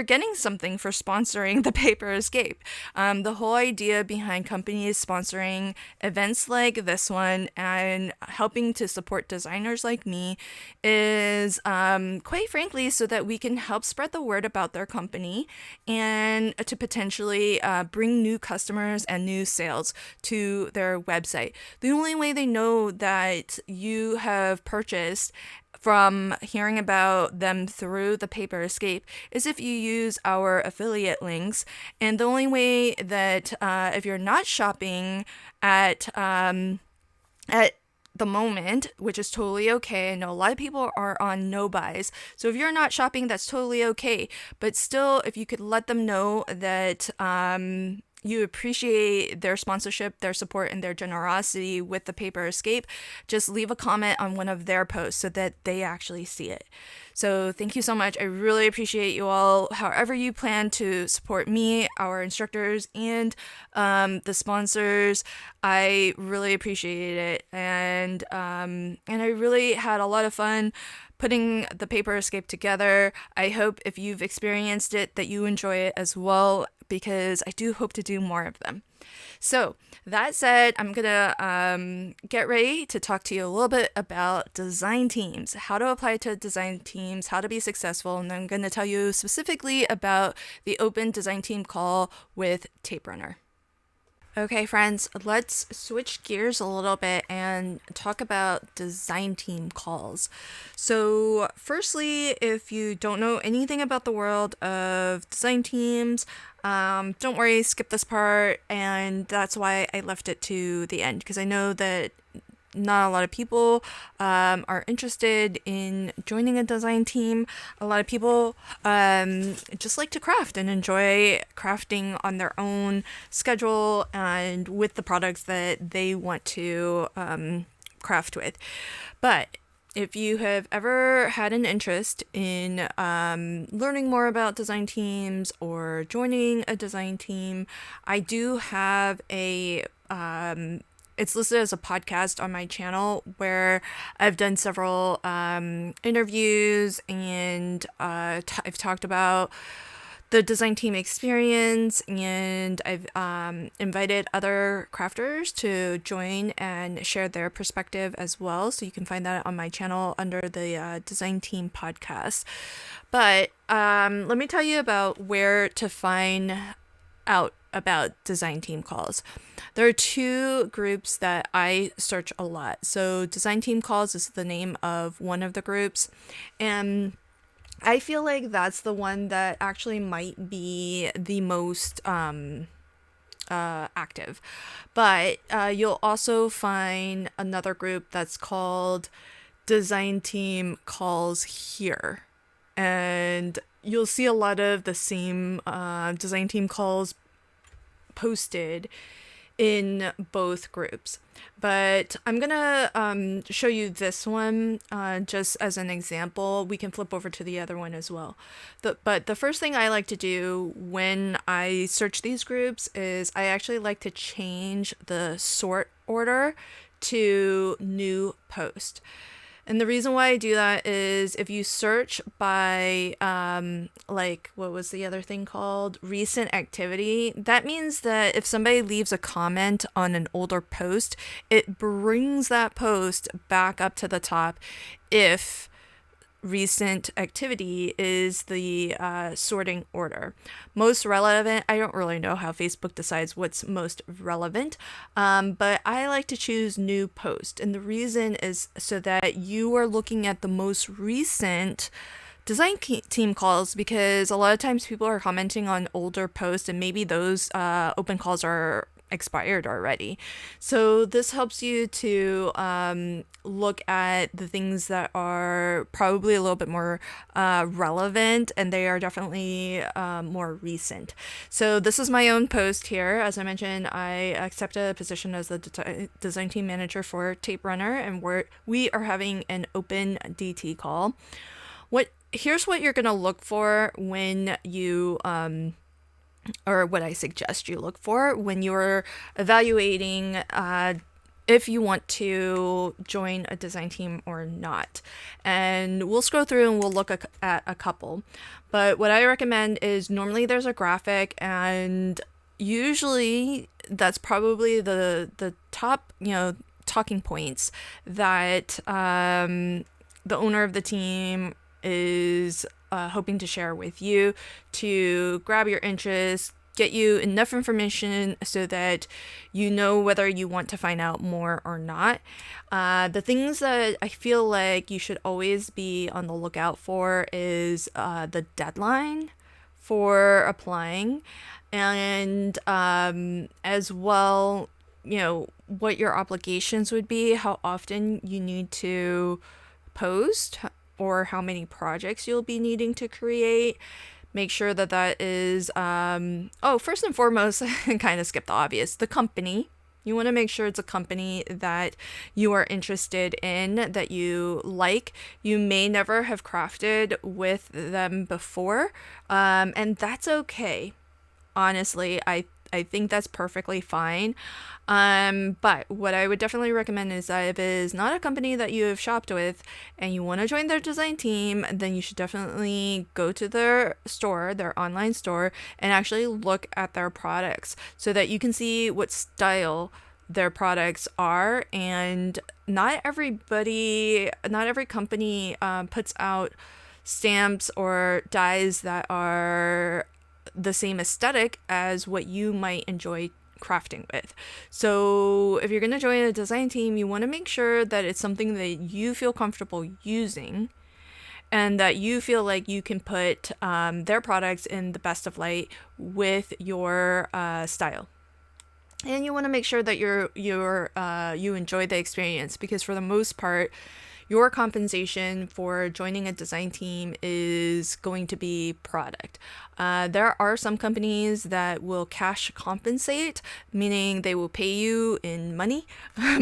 getting something for sponsoring the Paper Escape. The whole idea behind companies sponsoring events like this one and helping to support designers like me is, quite frankly, so that we can help spread the word about their company and to potentially bring new customers and new sales to their website. The only way they know that you have purchased from hearing about them through the Paper Escape is if you use our affiliate links. And the only way that if you're not shopping at the moment, which is totally okay. I know a lot of people are on no buys. So if you're not shopping, that's totally okay. But still, if you could let them know that you appreciate their sponsorship, their support, and their generosity with the Paper Escape, just leave a comment on one of their posts so that they actually see it. So thank you so much. I really appreciate you all. However you plan to support me, our instructors, and the sponsors, I really appreciate it. And I really had a lot of fun putting the Paper Escape together. I hope if you've experienced it that you enjoy it as well, because I do hope to do more of them. So that said, I'm gonna get ready to talk to you a little bit about design teams, how to apply to design teams, how to be successful, and I'm gonna tell you specifically about the open design team call with Tape Runner. Okay, friends, let's switch gears a little bit and talk about design team calls. So firstly, if you don't know anything about the world of design teams, don't worry, skip this part, and that's why I left it to the end, because I know that not a lot of people are interested in joining a design team. A lot of people just like to craft and enjoy crafting on their own schedule and with the products that they want to craft with. But if you have ever had an interest in learning more about design teams or joining a design team, I do have it's listed as a podcast on my channel where I've done several interviews and I've talked about the design team experience, and I've invited other crafters to join and share their perspective as well. So you can find that on my channel under the Design Team podcast. But let me tell you about where to find out about design team calls. There are two groups that I search a lot. So design team calls is the name of one of the groups, and I feel like that's the one that actually might be the most active. But you'll also find another group that's called Design Team Calls Here. And you'll see a lot of the same design team calls posted in both groups. But I'm gonna show you this one just as an example. We can flip over to the other one as well. But the first thing I like to do when I search these groups is I actually like to change the sort order to new post. And the reason why I do that is if you search by, like, what was the other thing called? Recent activity. That means that if somebody leaves a comment on an older post, it brings that post back up to the top if recent activity is the sorting order. Most relevant, I don't really know how Facebook decides what's most relevant, but I like to choose new post. And the reason is so that you are looking at the most recent design team calls, because a lot of times people are commenting on older posts and maybe those open calls are expired already. So this helps you to look at the things that are probably a little bit more relevant, and they are definitely more recent. So this is my own post here. As I mentioned, I accepted a position as the design team manager for Tape Runner, and we are having an open DT call. Here's what you're going to look for when you or what I suggest you look for when you're evaluating if you want to join a design team or not. And we'll scroll through and we'll look at a couple. But what I recommend is normally there's a graphic, and usually that's probably the top, talking points that the owner of the team is hoping to share with you to grab your interest, get you enough information so that you know whether you want to find out more or not. The things that I feel like you should always be on the lookout for is the deadline for applying, and as well, what your obligations would be, how often you need to post, or how many projects you'll be needing to create. Make sure that is, first and foremost, I kind of skipped the obvious, the company. You want to make sure it's a company that you are interested in, that you like. You may never have crafted with them before, and that's okay. Honestly, I think that's perfectly fine. But what I would definitely recommend is that if it is not a company that you have shopped with and you want to join their design team, then you should definitely go to their store, their online store, and actually look at their products so that you can see what style their products are. And not every company puts out stamps or dies that are the same aesthetic as what you might enjoy crafting with. So if you're going to join a design team, you want to make sure that it's something that you feel comfortable using and that you feel like you can put their products in the best of light with your style. And you want to make sure that you enjoy the experience, because for the most part, your compensation for joining a design team is going to be product. There are some companies that will cash compensate, meaning they will pay you in money,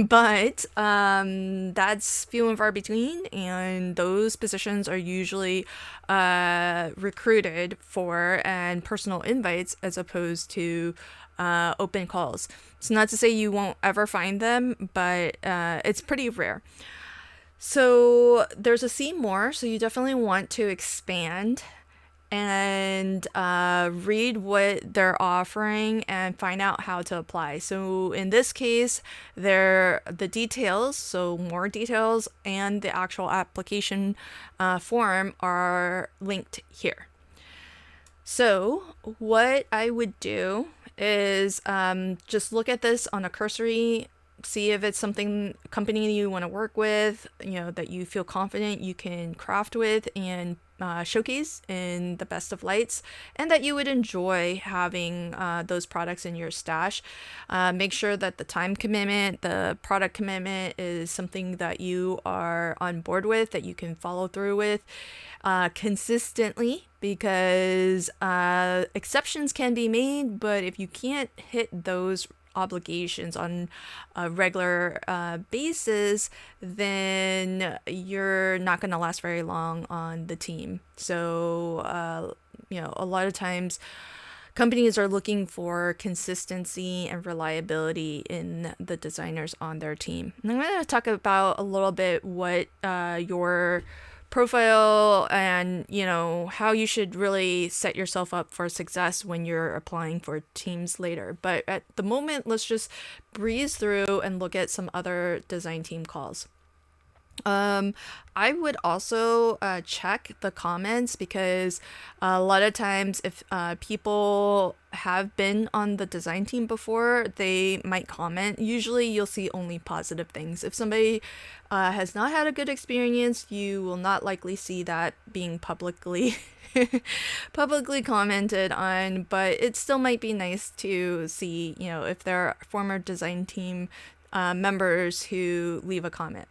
but that's few and far between, and those positions are usually recruited for and personal invites as opposed to open calls. It's not to say you won't ever find them, but it's pretty rare. So there's a see more, so you definitely want to expand and read what they're offering and find out how to apply. So in this case, the details, so more details, and the actual application form are linked here. So what I would do is just look at this on a cursory, see if it's something company you want to work with, that you feel confident you can craft with and showcase in the best of lights, and that you would enjoy having those products in your stash. Make sure that the time commitment, the product commitment is something that you are on board with, that you can follow through with consistently, because exceptions can be made, but if you can't hit those obligations on a regular basis, then you're not going to last very long on the team. So, a lot of times companies are looking for consistency and reliability in the designers on their team. And I'm going to talk about a little bit what your profile and how you should really set yourself up for success when you're applying for teams later. But at the moment, let's just breeze through and look at some other design team calls. I would also check the comments, because a lot of times if people have been on the design team before, they might comment. Usually you'll see only positive things. If somebody has not had a good experience, you will not likely see that being publicly commented on, but it still might be nice to see, if there are former design team members who leave a comment.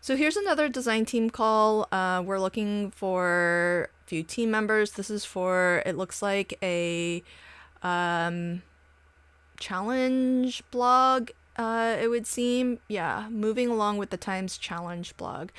So here's another design team call. We're looking for a few team members. This is for, it looks like a challenge blog, it would seem. Yeah, moving along with the times challenge blog.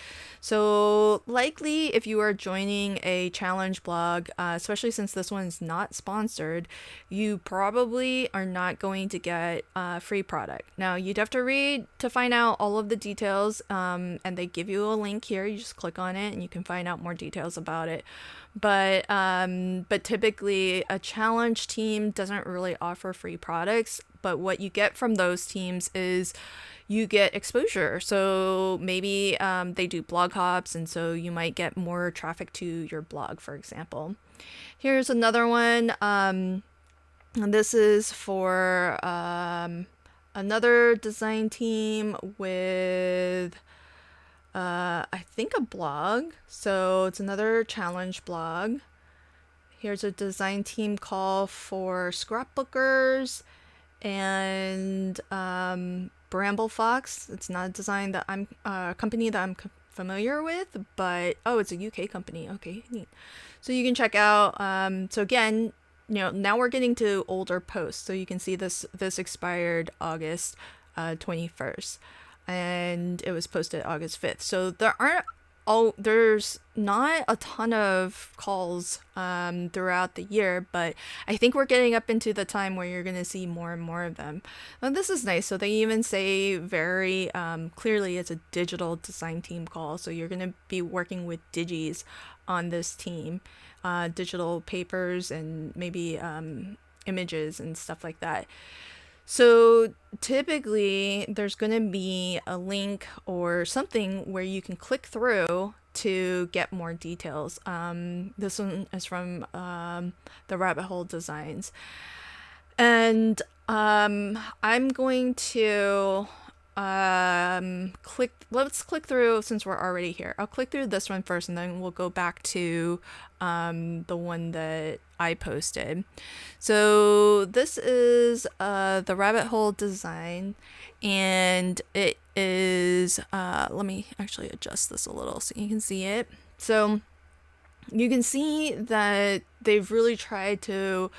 So likely if you are joining a challenge blog, especially since this one's not sponsored, you probably are not going to get a free product. Now you'd have to read to find out all of the details, and they give you a link here. You just click on it and you can find out more details about it. But typically a challenge team doesn't really offer free products, but what you get from those teams is you get exposure. So maybe they do blog hops, and so you might get more traffic to your blog, for example. Here's another one. And this is for another design team with I think a blog. So it's another challenge blog. Here's a design team call for scrapbookers and Bramble Fox. It's not a design that I'm company that I'm familiar with, but it's a UK company. Okay, neat. So you can check out. So again, now we're getting to older posts. So you can see this expired August 21st. And it was posted August 5th. So there's not a ton of calls throughout the year, but I think we're getting up into the time where you're going to see more and more of them. And this is nice. So they even say very clearly it's a digital design team call. So you're going to be working with digis on this team, digital papers and maybe images and stuff like that. So typically there's going to be a link or something where you can click through to get more details. This one is from the Rabbit Hole Designs. And I'm going to let's click through, since we're already here. I'll click through this one first, and then we'll go back to the one that I posted. So this is the Rabbit Hole Design, and it is let me actually adjust this a little so you can see it. So you can see that they've really tried to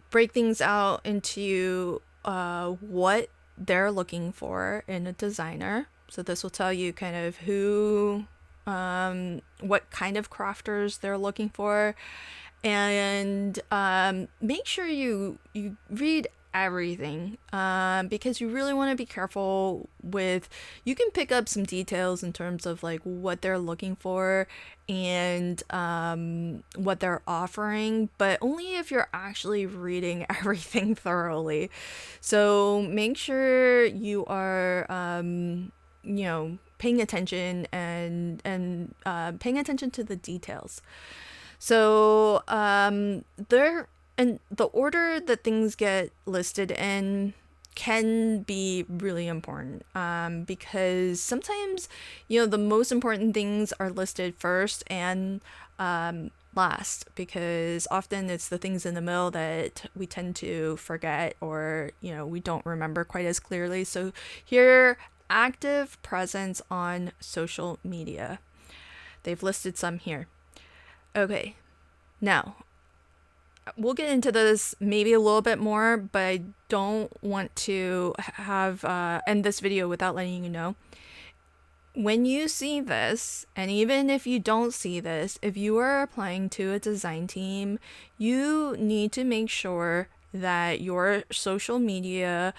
break things out into what they're looking for in a designer. So this will tell you kind of who, what kind of crafters they're looking for, and make sure you read everything, because you really want to be careful with, you can pick up some details in terms of like what they're looking for and what they're offering, but only if you're actually reading everything thoroughly. So make sure you are paying attention and paying attention to the details. So there, and the order that things get listed in can be really important, because sometimes the most important things are listed first and last, because often it's the things in the middle that we tend to forget, or we don't remember quite as clearly. So here, active presence on social media, they've listed some here. Okay, now we'll get into this maybe a little bit more, but I don't want to have end this video without letting you know. When you see this, and even if you don't see this, if you are applying to a design team, you need to make sure that your social media,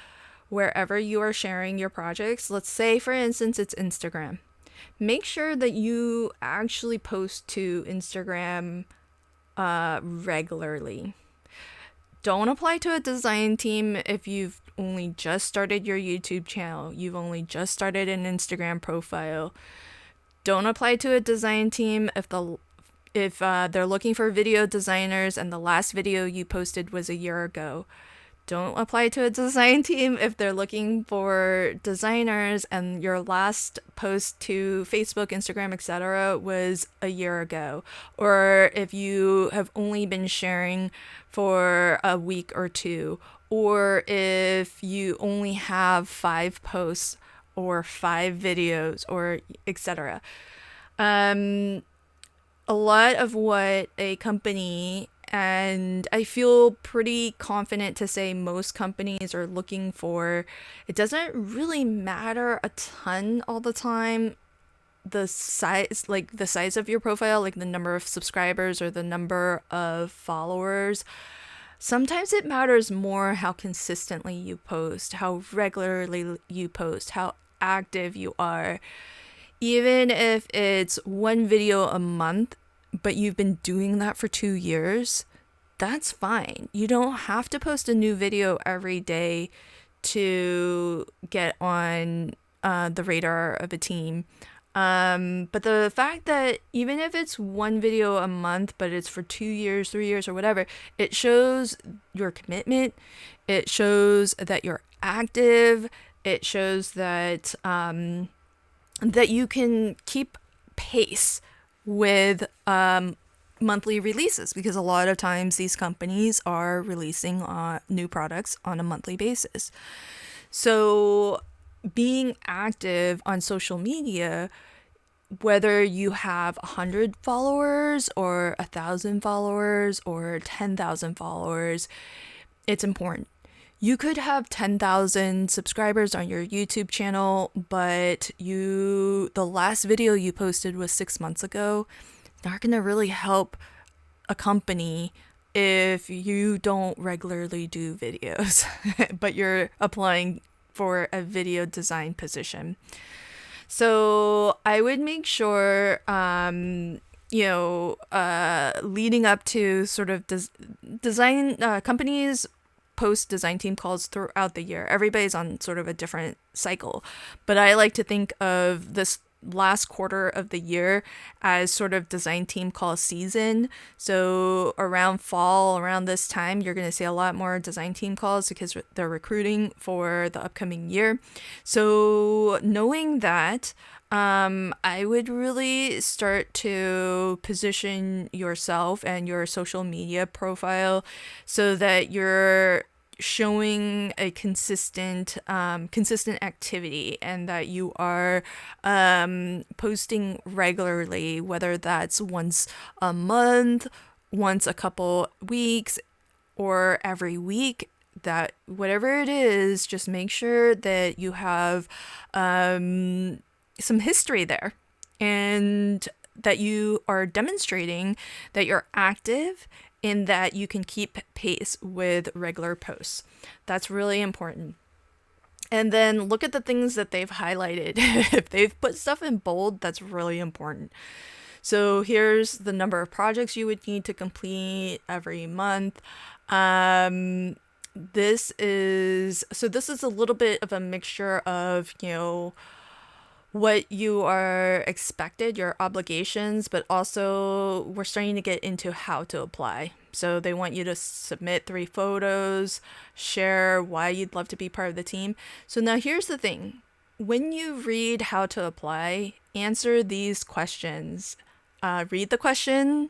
wherever you are sharing your projects, let's say for instance it's Instagram, make sure that you actually post to Instagram regularly. Don't apply to a design team if you've only just started your YouTube channel, you've only just started an Instagram profile. Don't apply to a design team if they're looking for video designers and the last video you posted was a year ago. Don't apply to a design team if they're looking for designers and your last post to Facebook, Instagram, etc. was a year ago. Or if you have only been sharing for a week or two. Or if you only have 5 posts or 5 videos or etc. A lot of what a company, and I feel pretty confident to say most companies are looking for, it doesn't really matter a ton all the time, the size of your profile, like the number of subscribers or the number of followers. Sometimes it matters more how consistently you post, how regularly you post, how active you are. Even if it's 1 video a month, but you've been doing that for 2 years, that's fine. You don't have to post a new video every day to get on the radar of a team. But the fact that even if it's 1 video a month, but it's for 2 years, 3 years, or whatever, it shows your commitment. It shows that you're active. It shows that that you can keep pace with monthly releases, because a lot of times these companies are releasing new products on a monthly basis. So being active on social media, whether you have 100 followers or 1,000 followers or 10,000 followers, it's important. You could have 10,000 subscribers on your YouTube channel, but the last video you posted was 6 months ago. Not going to really help a company if you don't regularly do videos, but you're applying for a video design position. So I would make sure, leading up to sort of design companies post design team calls throughout the year. Everybody's on sort of a different cycle, but I like to think of this last quarter of the year as sort of design team call season. So around fall, around this time, you're going to see a lot more design team calls because they're recruiting for the upcoming year. So knowing that, I would really start to position yourself and your social media profile so that you're showing a consistent activity, and that you are posting regularly, whether that's once a month, once a couple weeks, or every week. That whatever it is, just make sure that you have some history there. And that you are demonstrating that you're active and that you can keep pace with regular posts. That's really important. And then look at the things that they've highlighted. If they've put stuff in bold, that's really important. So here's the number of projects you would need to complete every month. This is a little bit of a mixture of, what you are expected, your obligations, but also we're starting to get into how to apply. So they want you to submit 3 photos, share why you'd love to be part of the team. So now here's the thing. When you read how to apply, answer these questions. Read the question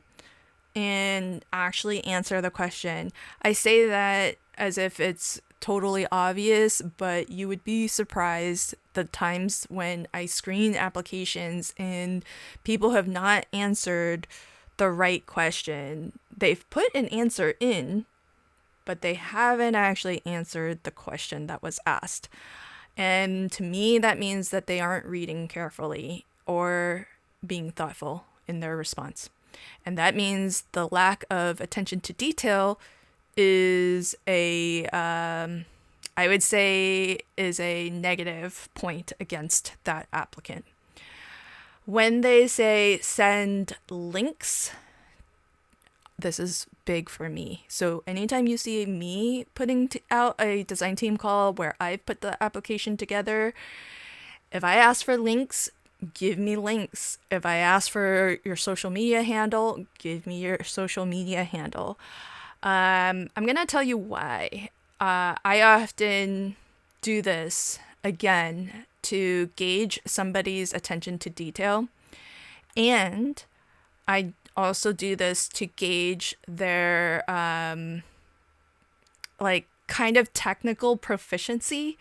and actually answer the question. I say that as if it's totally obvious, but you would be surprised the times when I screen applications and people have not answered the right question. They've put an answer in, but they haven't actually answered the question that was asked. And to me, that means that they aren't reading carefully or being thoughtful in their response. And that means the lack of attention to detail is I would say is a negative point against that applicant. When they say send links, this is big for me. So anytime you see me putting out a design team call where I've put the application together, if I ask for links, give me links. If I ask for your social media handle, give me your social media handle. I'm going to tell you why. I often do this, again, to gauge somebody's attention to detail. And I also do this to gauge their, kind of technical proficiency.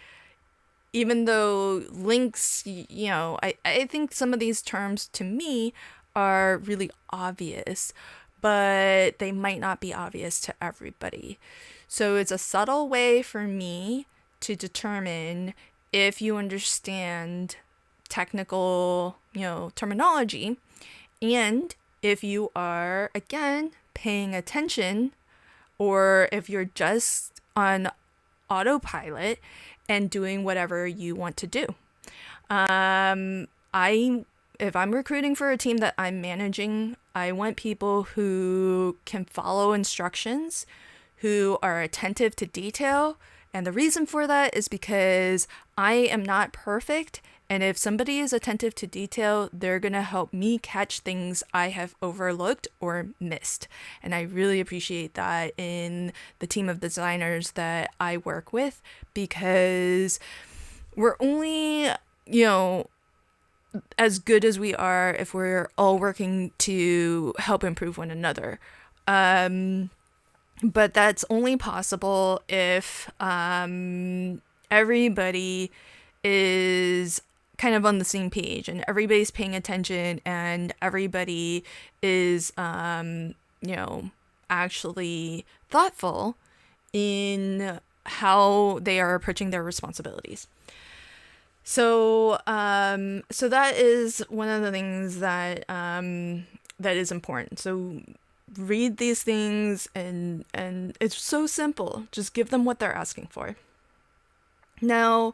Even though links, I think some of these terms to me are really obvious, but they might not be obvious to everybody. So it's a subtle way for me to determine if you understand technical, terminology, and if you are, again, paying attention, or if you're just on autopilot and doing whatever you want to do. If I'm recruiting for a team that I'm managing, I want people who can follow instructions, who are attentive to detail. And the reason for that is because I am not perfect. And if somebody is attentive to detail, they're going to help me catch things I have overlooked or missed. And I really appreciate that in the team of designers that I work with, because we're only, as good as we are if we're all working to help improve one another. But that's only possible if everybody is kind of on the same page and everybody's paying attention and everybody is, actually thoughtful in how they are approaching their responsibilities. So that is one of the things that that is important. So read these things, and it's so simple. Just give them what they're asking for. Now,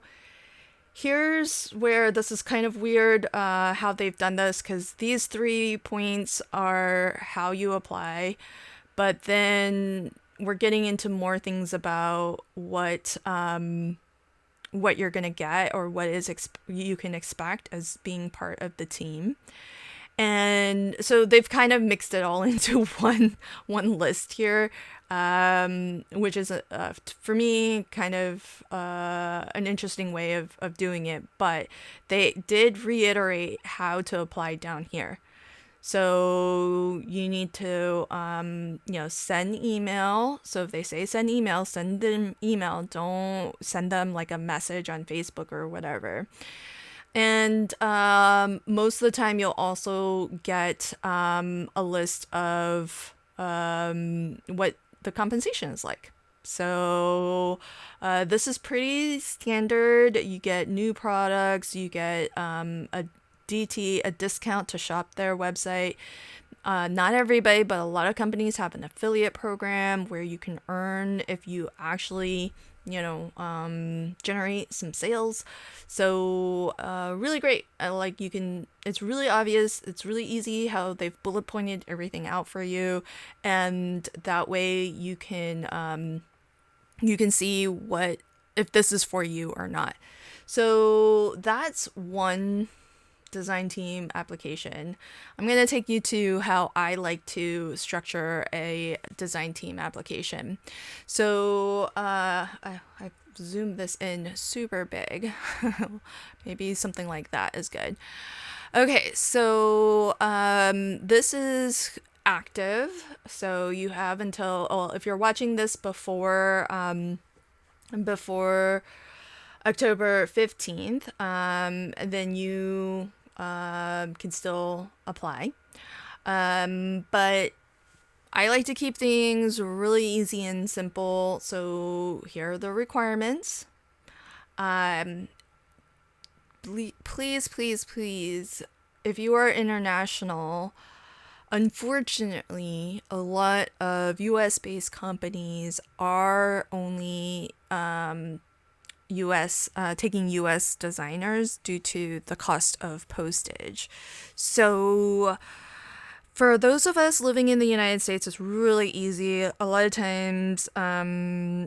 here's where this is kind of weird how they've done this, because these 3 points are how you apply, but then we're getting into more things about what you're going to get, or what is you can expect as being part of the team. And so they've kind of mixed it all into one list here, which is for me kind of an interesting way of doing it. But they did reiterate how to apply down here. So you need to send email. So if they say send email, send them email. Don't send them like a message on Facebook or whatever. And most of the time you'll also get a list of what the compensation is like. So this is pretty standard. You get new products, you get a DT a discount to shop their website. Not everybody, but a lot of companies have an affiliate program where you can earn if you actually, generate some sales. So really great. It's really obvious. It's really easy how they've bullet pointed everything out for you. And that way you can see if this is for you or not. So that's one design team application. I'm going to take you to how I like to structure a design team application. So I zoomed this in super big. Maybe something like that is good. Okay, so this is active. So you have until, if you're watching this before October 15th, then you can still apply. But I like to keep things really easy and simple. So here are the requirements. Please, please, please, if you are international, unfortunately, a lot of US-based companies are only taking US designers due to the cost of postage. So for those of us living in the United States, it's really easy. A lot of times,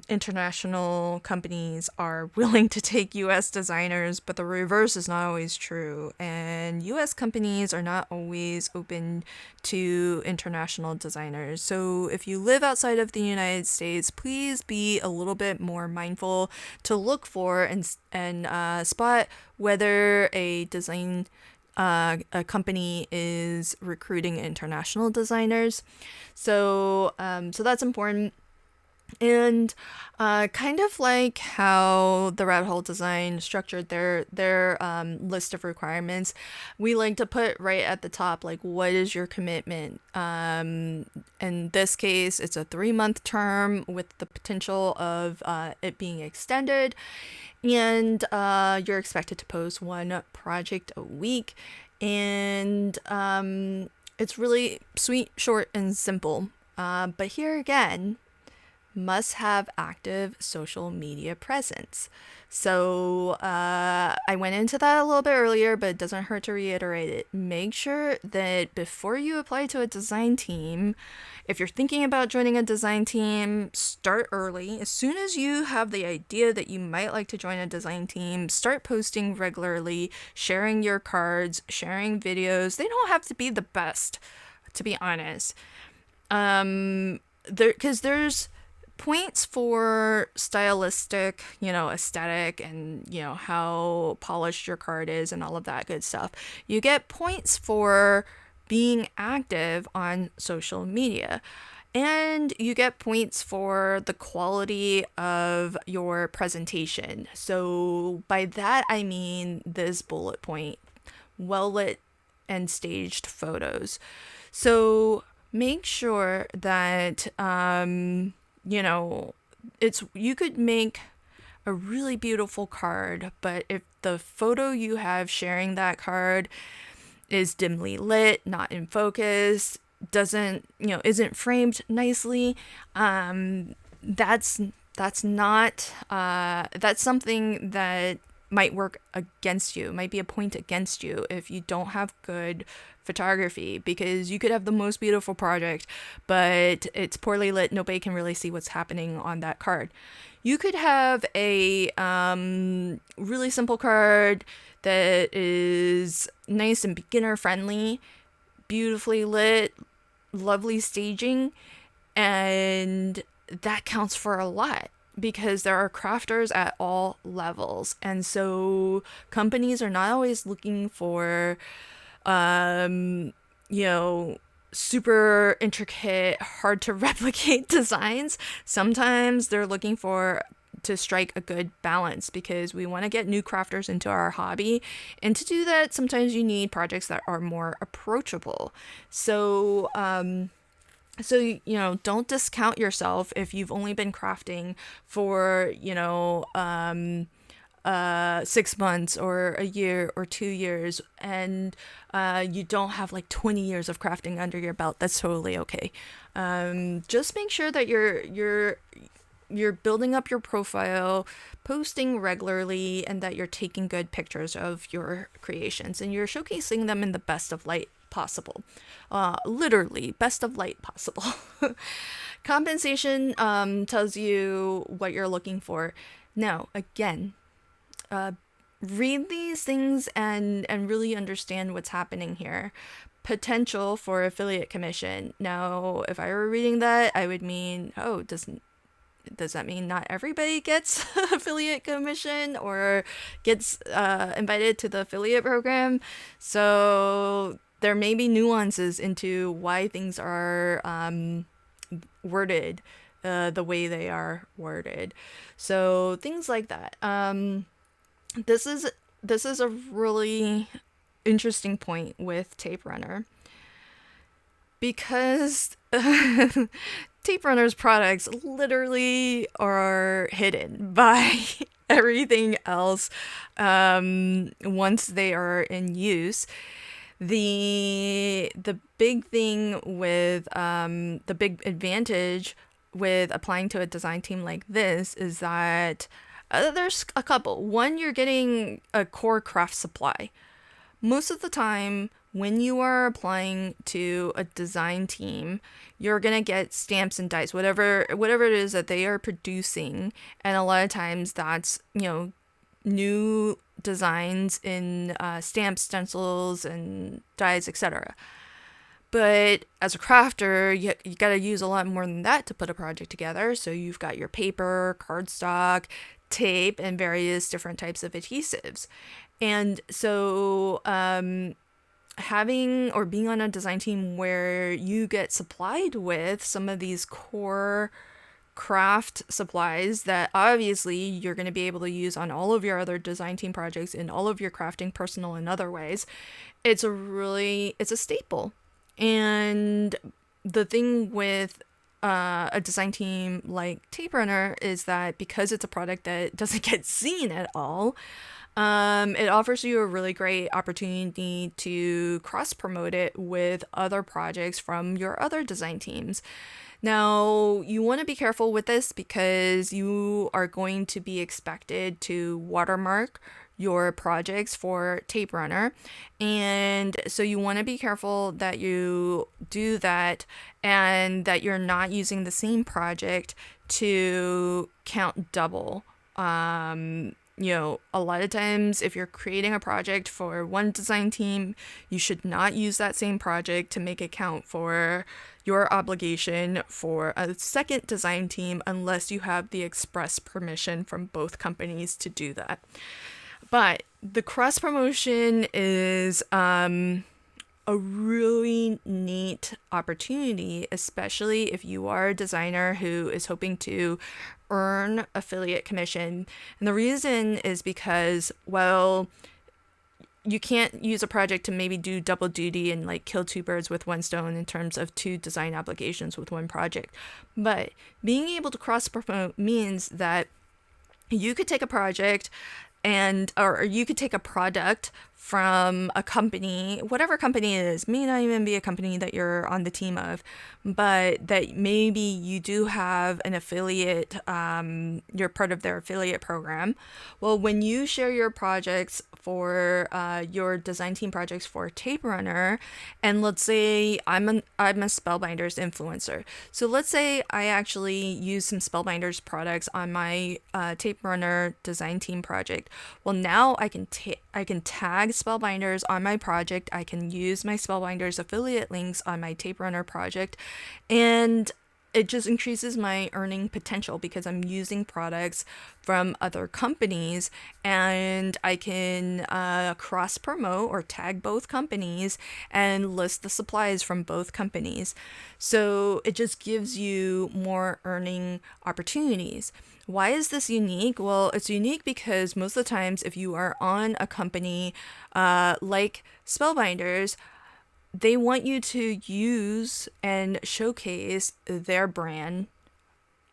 international companies are willing to take US designers, but the reverse is not always true. And US companies are not always open to international designers. So if you live outside of the United States, please be a little bit more mindful to look for and spot whether a company is recruiting international designers. So that's important. And kind of like how the Rabbit Hole Design structured their list of requirements, we like to put right at the top, like, what is your commitment? In this case, it's a 3-month term with the potential of it being extended. And you're expected to post 1 project a week. And it's really sweet, short, and simple. But here again, must have active social media presence. So I went into that a little bit earlier, but it doesn't hurt to reiterate it. Make sure that before you apply to a design team, if you're thinking about joining a design team, start early. As soon as you have the idea that you might like to join a design team, start posting regularly, sharing your cards, sharing videos. They don't have to be the best, to be honest. Because there's points for stylistic, aesthetic, and how polished your card is and all of that good stuff. You get points for being active on social media, and you get points for the quality of your presentation. So by that I mean this bullet point: well lit and staged photos. So make sure that you could make a really beautiful card, but if the photo you have sharing that card is dimly lit, not in focus, isn't framed nicely, that's something that might work against you, might be a point against you if you don't have good photography, because you could have the most beautiful project, but it's poorly lit. Nobody can really see what's happening on that card. You could have a really simple card that is nice and beginner friendly, beautifully lit, lovely staging, and that counts for a lot, because there are crafters at all levels. And so companies are not always looking for super intricate, hard to replicate designs. Sometimes they're looking to strike a good balance, because we want to get new crafters into our hobby. And to do that, sometimes you need projects that are more approachable. So don't discount yourself if you've only been crafting for, 6 months or a year or 2 years, and you don't have like 20 years of crafting under your belt, that's totally okay. Just make sure that you're building up your profile, posting regularly, and that you're taking good pictures of your creations and you're showcasing them in the best of light possible. Literally, best of light possible. Compensation tells you what you're looking for. Now, again, read these things and really understand what's happening here. Potential for affiliate commission. Now, if I were reading that, I would mean, oh, does that mean not everybody gets affiliate commission or gets invited to the affiliate program? So there may be nuances into why things are worded the way they are worded. So things like that. This is a really interesting point with Tape Runner, because Tape Runner's products literally are hidden by everything else once they are in use. The big thing with the big advantage with applying to a design team like this is that there's a couple. One, you're getting a core craft supply. Most of the time, when you are applying to a design team, you're gonna get stamps and dies, whatever it is that they are producing, and a lot of times that's, new designs in stamps, stencils, and dies, etc. But as a crafter, you gotta use a lot more than that to put a project together. So you've got your paper, cardstock, tape, and various different types of adhesives. And so having or being on a design team where you get supplied with some of these core craft supplies that obviously you're going to be able to use on all of your other design team projects in all of your crafting, personal and other ways, it's a staple. And the thing with a design team like Tape Runner is that because it's a product that doesn't get seen at all, it offers you a really great opportunity to cross-promote it with other projects from your other design teams. Now, you want to be careful with this because you are going to be expected to watermark your projects for Tape Runner, and so you want to be careful that you do that and that you're not using the same project to count double. A lot of times if you're creating a project for one design team, you should not use that same project to make it count for your obligation for a second design team unless you have the express permission from both companies to do that. But the cross promotion is a really neat opportunity, especially if you are a designer who is hoping to earn affiliate commission. And the reason is because, well, you can't use a project to maybe do double duty and like kill two birds with one stone in terms of two design obligations with one project. But being able to cross promote means that you could take a project or you could take a product from a company, whatever company it is, may not even be a company that you're on the team of, but that maybe you do have an affiliate, you're part of their affiliate program. Well, when you share your projects for your design team projects for Tape Runner, and let's say I'm a Spellbinders influencer. So let's say I actually use some Spellbinders products on my Tape Runner design team project. Well, now I can tag Spellbinders on my project. I can use my Spellbinders affiliate links on my Tape Runner project, and it just increases my earning potential because I'm using products from other companies, and I can cross promote or tag both companies and list the supplies from both companies. So it just gives you more earning opportunities. Why is this unique? Well, it's unique because most of the times if you are on a company like Spellbinders, they want you to use and showcase their brand,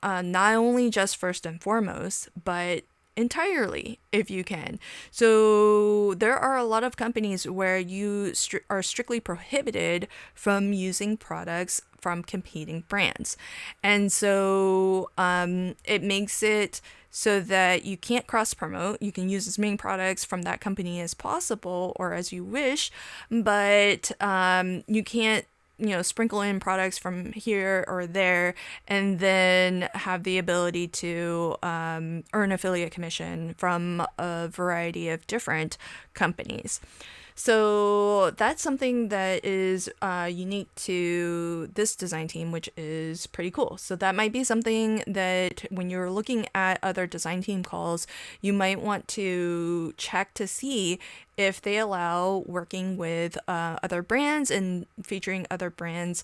not only just first and foremost, but entirely if you can. So there are a lot of companies where you are strictly prohibited from using products from competing brands. And so it makes it so that you can't cross promote. You can use as many products from that company as possible or as you wish, but you can't sprinkle in products from here or there and then have the ability to earn affiliate commission from a variety of different companies. So that's something that is unique to this design team, which is pretty cool. So that might be something that when you're looking at other design team calls, you might want to check to see if they allow working with other brands and featuring other brands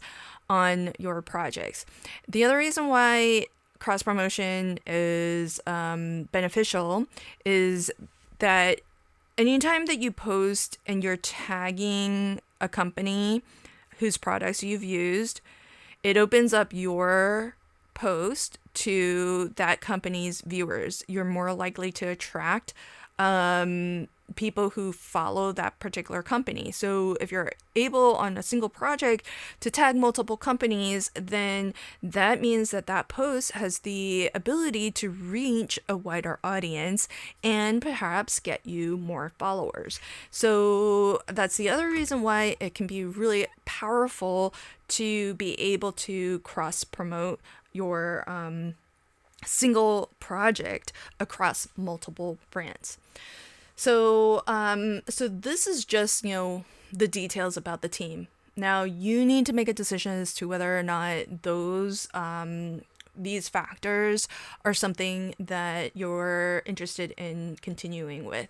on your projects. The other reason why cross promotion is beneficial is that anytime that you post and you're tagging a company whose products you've used, it opens up your post to that company's viewers. You're more likely to attract people who follow that particular company. So if you're able on a single project to tag multiple companies, then that means that that post has the ability to reach a wider audience and perhaps get you more followers. So that's the other reason why it can be really powerful to be able to cross promote your single project across multiple brands. So this is just, the details about the team. Now you need to make a decision as to whether or not these factors are something that you're interested in continuing with.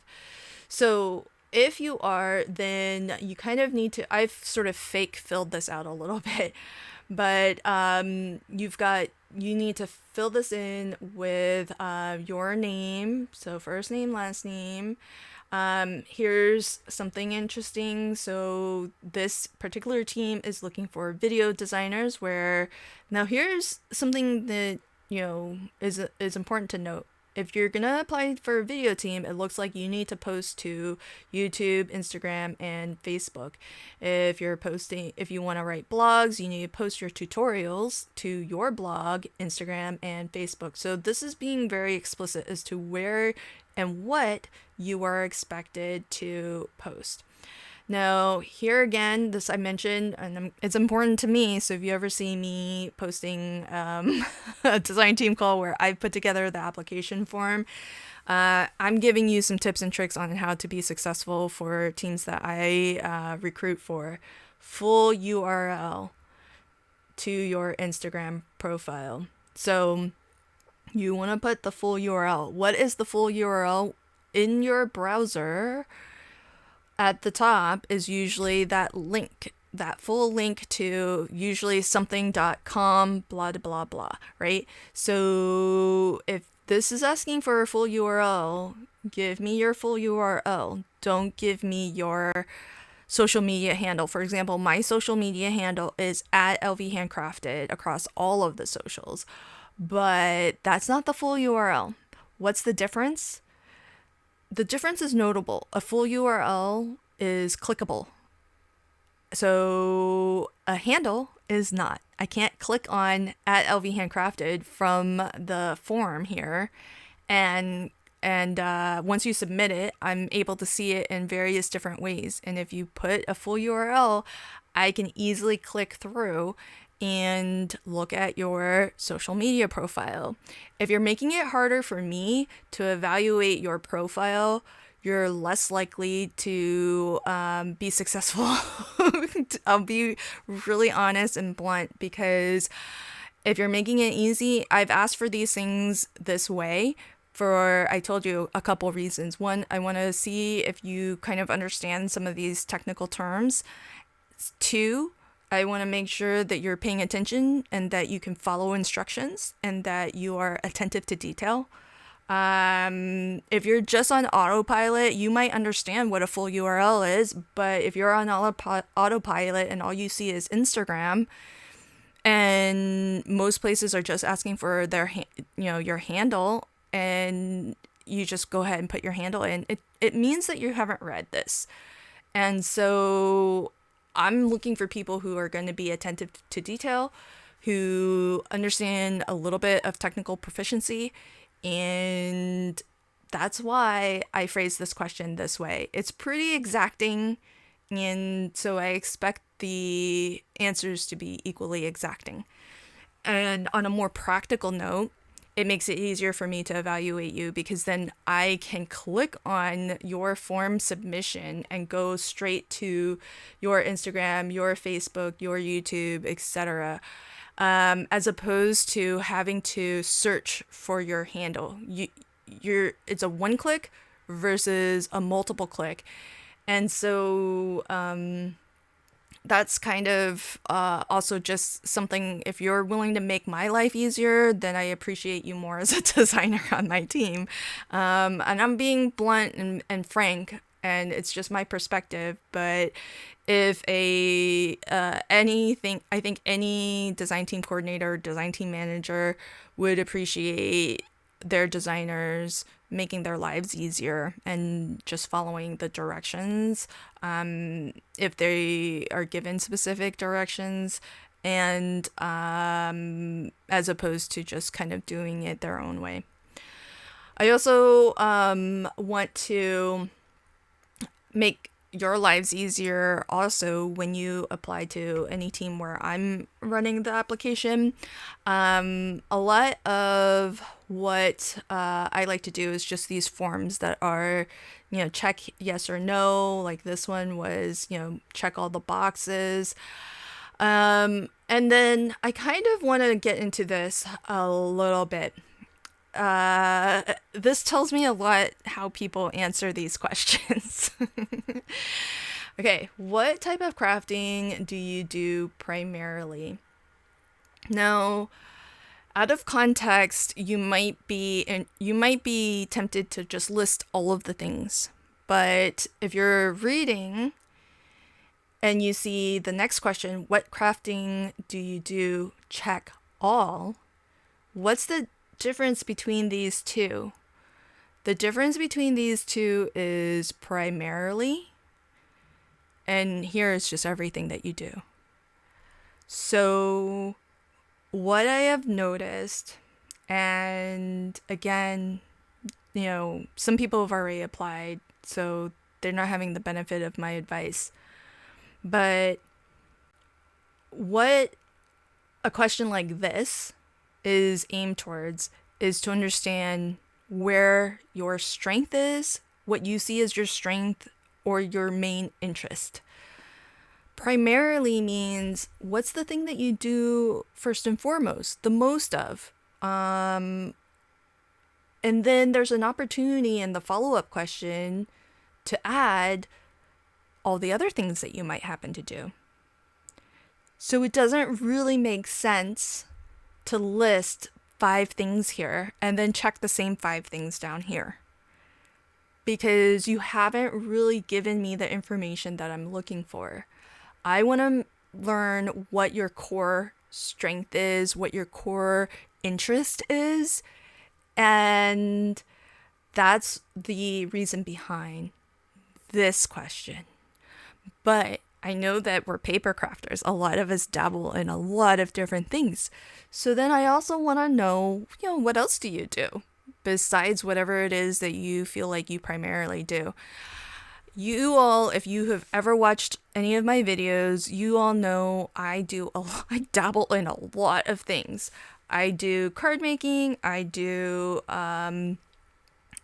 So if you are, then you kind of need to, I've sort of fake filled this out a little bit, but you need to fill this in with your name. So first name, last name. Here's something interesting. So this particular team is looking for video designers now here's something that, is important to note. If you're gonna apply for a video team, it looks like you need to post to YouTube, Instagram, and Facebook. If you want to write blogs, you need to post your tutorials to your blog, Instagram, and Facebook. So this is being very explicit as to where and what you are expected to post. Now, here again, this I mentioned, and it's important to me, so if you ever see me posting a design team call where I've put together the application form, I'm giving you some tips and tricks on how to be successful for teams that I recruit for. Full URL to your Instagram profile. So you want to put the full URL. What is the full URL? In your browser, at the top is usually that link, that full link to usually something.com, blah, blah, blah, right? So if this is asking for a full URL, give me your full URL. Don't give me your social media handle. For example, my social media handle is at LVHandcrafted across all of the socials, but that's not the full URL. What's the difference? The difference is notable. A full URL is clickable. So a handle is not. I can't click on at LVHandcrafted from the form here, and once you submit it, I'm able to see it in various different ways. And if you put a full URL, I can easily click through and look at your social media profile. If you're making it harder for me to evaluate your profile, you're less likely to be successful. I'll be really honest and blunt, because if you're making it easy, I've asked for these things this way for, I told you, a couple reasons. One, I want to see if you kind of understand some of these technical terms. Two, I want to make sure that you're paying attention and that you can follow instructions and that you are attentive to detail. If you're just on autopilot, you might understand what a full URL is, but if you're on autopilot and all you see is Instagram, and most places are just asking for their, your handle, and you just go ahead and put your handle in, it means that you haven't read this. And so I'm looking for people who are going to be attentive to detail, who understand a little bit of technical proficiency, and that's why I phrase this question this way. It's pretty exacting, and so I expect the answers to be equally exacting. And on a more practical note, it makes it easier for me to evaluate you, because then I can click on your form submission and go straight to your Instagram, your Facebook, your YouTube, etc. As opposed to having to search for your handle. It's a one click versus a multiple click. And so that's kind of also just something, if you're willing to make my life easier, then I appreciate you more as a designer on my team. And I'm being blunt and frank, and it's just my perspective. But if anything, I think any design team coordinator or design team manager would appreciate their designers making their lives easier and just following the directions, if they are given specific directions, and as opposed to just kind of doing it their own way. I also want to make your lives easier also when you apply to any team where I'm running the application. A lot of what I like to do is just these forms that are, check yes or no. Like this one was, check all the boxes. And then I kind of want to get into this a little bit. This tells me a lot how people answer these questions. Okay, what type of crafting do you do primarily? Now, out of context, you might be tempted to just list all of the things. But if you're reading and you see the next question, what crafting do you do? Check all. What's the difference between these two? The difference between these two is primarily, and here is just everything that you do. So what I have noticed, and again, some people have already applied, so they're not having the benefit of my advice. But what a question like this is aimed towards is to understand where your strength is, what you see as your strength or your main interest. Primarily means what's the thing that you do first and foremost, the most of. And then there's an opportunity in the follow-up question to add all the other things that you might happen to do. So it doesn't really make sense to list 5 things here and then check the same 5 things down here, because you haven't really given me the information that I'm looking for. I want to learn what your core strength is, what your core interest is, and that's the reason behind this question. But I know that we're paper crafters. A lot of us dabble in a lot of different things. So then I also want to know, what else do you do besides whatever it is that you feel like you primarily do? You all, if you have ever watched any of my videos, you all know I dabble in a lot of things. I do card making, I do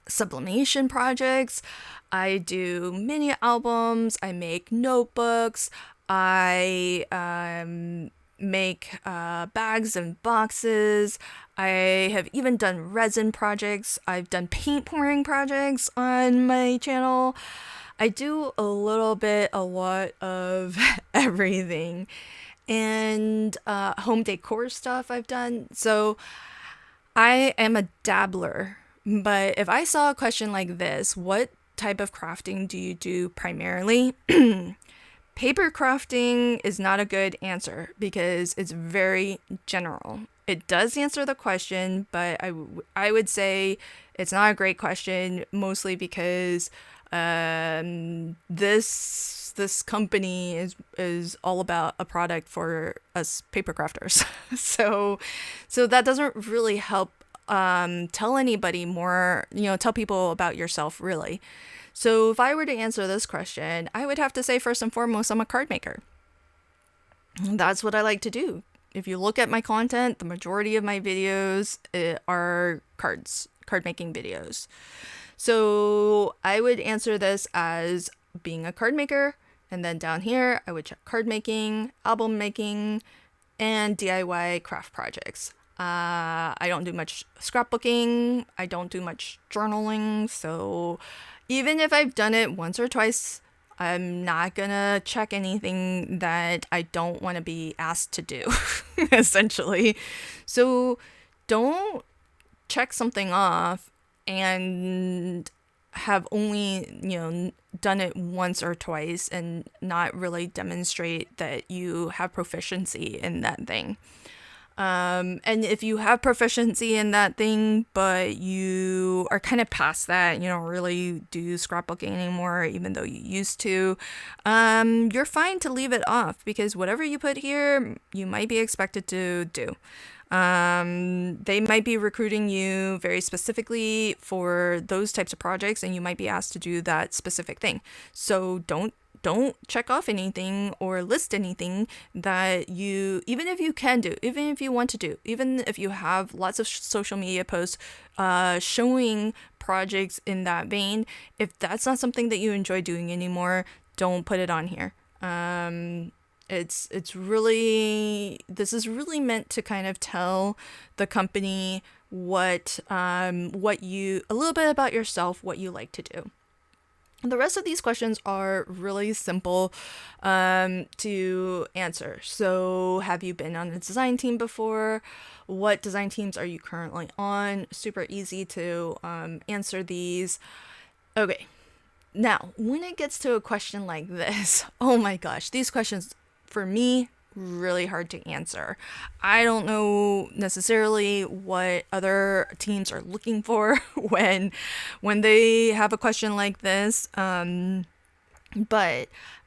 sublimation projects, I do mini albums, I make notebooks, I make bags and boxes. I have even done resin projects. I've done paint pouring projects on my channel. I do a lot of everything. And home decor stuff I've done. So I am a dabbler. But if I saw a question like this, what type of crafting do you do primarily? Paper crafting is not a good answer because it's very general. It does answer the question, but I would say it's not a great question, mostly because this company is all about a product for us paper crafters. So that doesn't really help tell anybody more, tell people about yourself, really. So if I were to answer this question, I would have to say, first and foremost, I'm a card maker. That's what I like to do. If you look at my content, the majority of my videos are card making videos. So I would answer this as being a card maker, and then down here I would check card making, album making, and DIY craft projects. I don't do much scrapbooking. I don't do much journaling. So even if I've done it once or twice, I'm not gonna check anything that I don't want to be asked to do, essentially. So don't check something off and have only, done it once or twice and not really demonstrate that you have proficiency in that thing. And if you have proficiency in that thing, but you are kind of past that, you don't really do scrapbooking anymore, even though you used to, you're fine to leave it off, because whatever you put here, you might be expected to do. They might be recruiting you very specifically for those types of projects, and you might be asked to do that specific thing. So don't check off anything or list anything that even if you can do, even if you want to do, even if you have lots of social media posts showing projects in that vein, if that's not something that you enjoy doing anymore, don't put it on here. This is really meant to kind of tell the company a little bit about yourself, what you like to do. The rest of these questions are really simple to answer. So, have you been on a design team before? What design teams are you currently on? Super easy to answer these. Okay, now, when it gets to a question like this, oh my gosh, these questions, for me, really hard to answer. I don't know necessarily what other teams are looking for when they have a question like this, but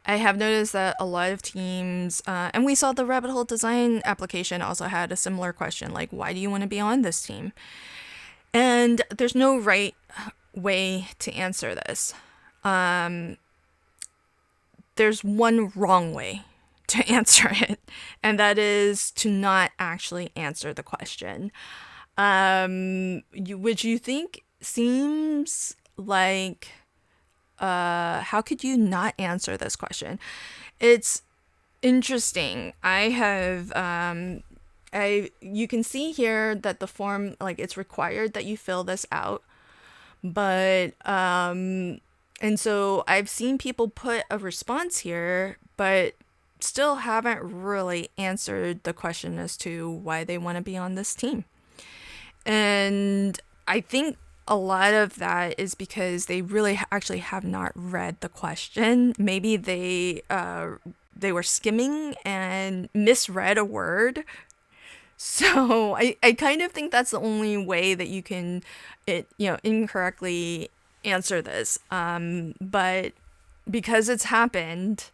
I have noticed that a lot of teams, and we saw the Rabbit Hole Design application also had a similar question, like, why do you want to be on this team? And there's no right way to answer this. There's one wrong way to answer it, and that is to not actually answer the question, which you think seems like, how could you not answer this question? It's interesting. You can see here that the form, like, it's required that you fill this out, but and so I've seen people put a response here, but still haven't really answered the question as to why they want to be on this team. And I think a lot of that is because they really actually have not read the question. Maybe they were skimming and misread a word. So I kind of think that's the only way that you can incorrectly answer this. But because it's happened,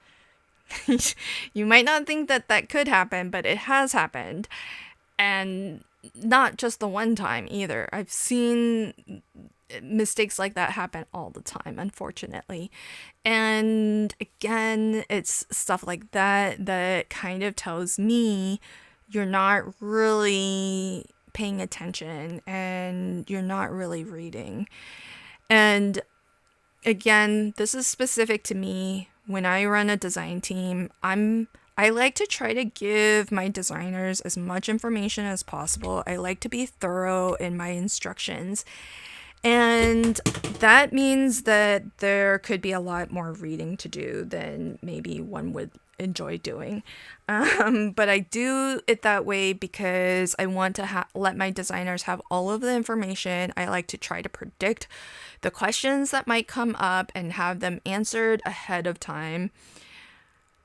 you might not think that could happen, but it has happened. And not just the one time either. I've seen mistakes like that happen all the time, unfortunately. And again, it's stuff like that kind of tells me you're not really paying attention and you're not really reading. And again, this is specific to me. When I run a design team, I like to try to give my designers as much information as possible. I like to be thorough in my instructions. And that means that there could be a lot more reading to do than maybe one would enjoy doing. But I do it that way because I want to let my designers have all of the information. I like to try to predict the questions that might come up and have them answered ahead of time.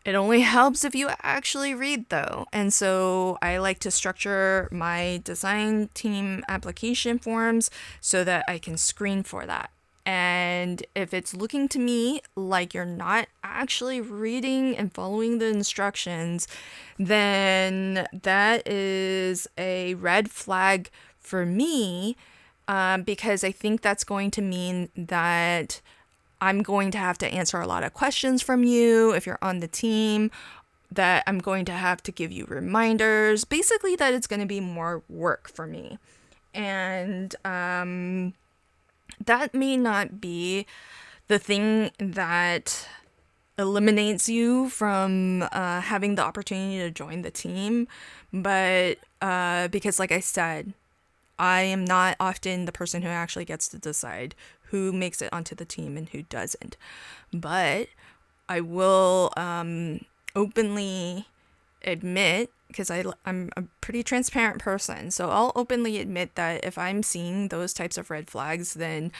It only helps if you actually read, though. And so I like to structure my design team application forms so that I can screen for that. And if it's looking to me like you're not actually reading and following the instructions, then that is a red flag for me, because I think that's going to mean that I'm going to have to answer a lot of questions from you if you're on the team, that I'm going to have to give you reminders, basically that it's going to be more work for me. And that may not be the thing that eliminates you from having the opportunity to join the team, but because like I said, I am not often the person who actually gets to decide who makes it onto the team and who doesn't. But I will openly admit, because I'm a pretty transparent person, so I'll openly admit that if I'm seeing those types of red flags, then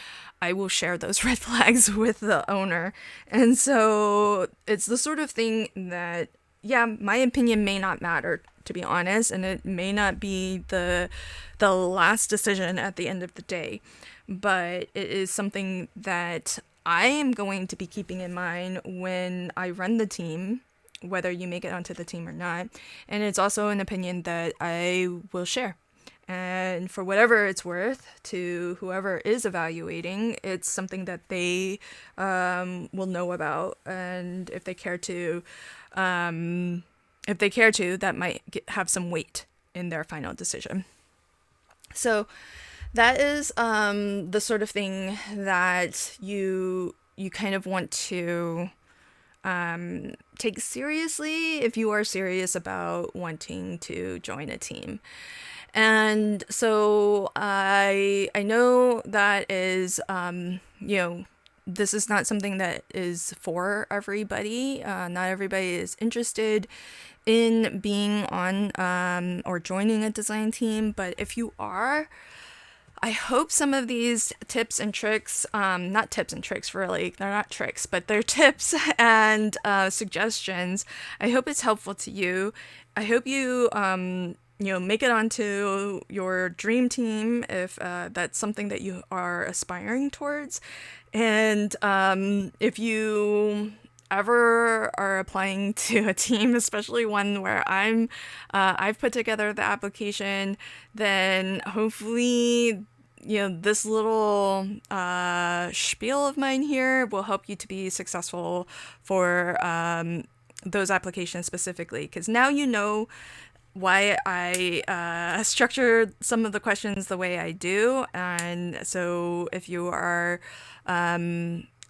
I will share those red flags with the owner. And so it's the sort of thing that, yeah, my opinion may not matter, to be honest, and it may not be the last decision at the end of the day, but it is something that I am going to be keeping in mind when I run the team, whether you make it onto the team or not. And it's also an opinion that I will share. And for whatever it's worth to whoever is evaluating, it's something that they will know about. And if they care to, that might have some weight in their final decision. So that is the sort of thing that you kind of want to take seriously if you are serious about wanting to join a team. And so I know that is, this is not something that is for everybody. Not everybody is interested in being on or joining a design team. But if you are, I hope some of these tips and tricks, not tips and tricks really, they're not tricks, but they're tips and suggestions. I hope it's helpful to you. I hope you, make it onto your dream team if that's something that you are aspiring towards. And if you ever are applying to a team, especially one where I've put together the application, then hopefully, this little spiel of mine here will help you to be successful for those applications specifically, because now you know why I structured some of the questions the way I do. And so if you are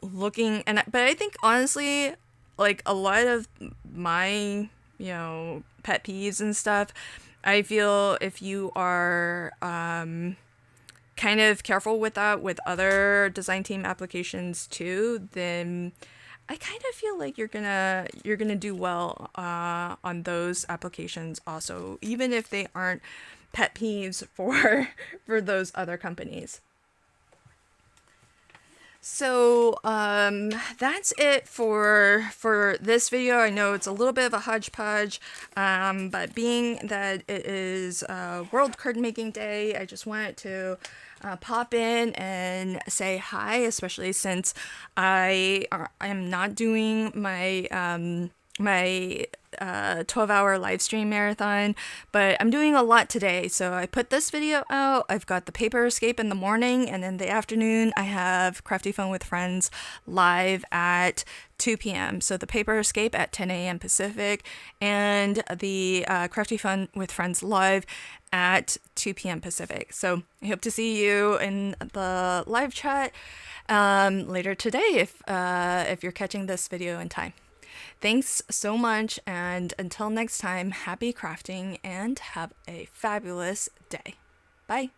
looking, but I think honestly, like a lot of my, pet peeves and stuff, I feel if you are kind of careful with that with other design team applications too, then I kind of feel like you're gonna do well on those applications also, even if they aren't pet peeves for those other companies. So that's it for this video. I know it's a little bit of a hodgepodge, but being that it is World Card Making Day, I just wanted to pop in and say hi, especially since I am not doing my my 12-hour live stream marathon, but I'm doing a lot today. So I put this video out. I've got the Paper Escape in the morning, and in the afternoon I have Crafty Fun with Friends live at 2 p.m. So the Paper Escape at 10 a.m. Pacific, and the Crafty Fun with Friends live at 2 p.m. Pacific. So I hope to see you in the live chat later today if you're catching this video in time. Thanks so much, and until next time, happy crafting and have a fabulous day. Bye.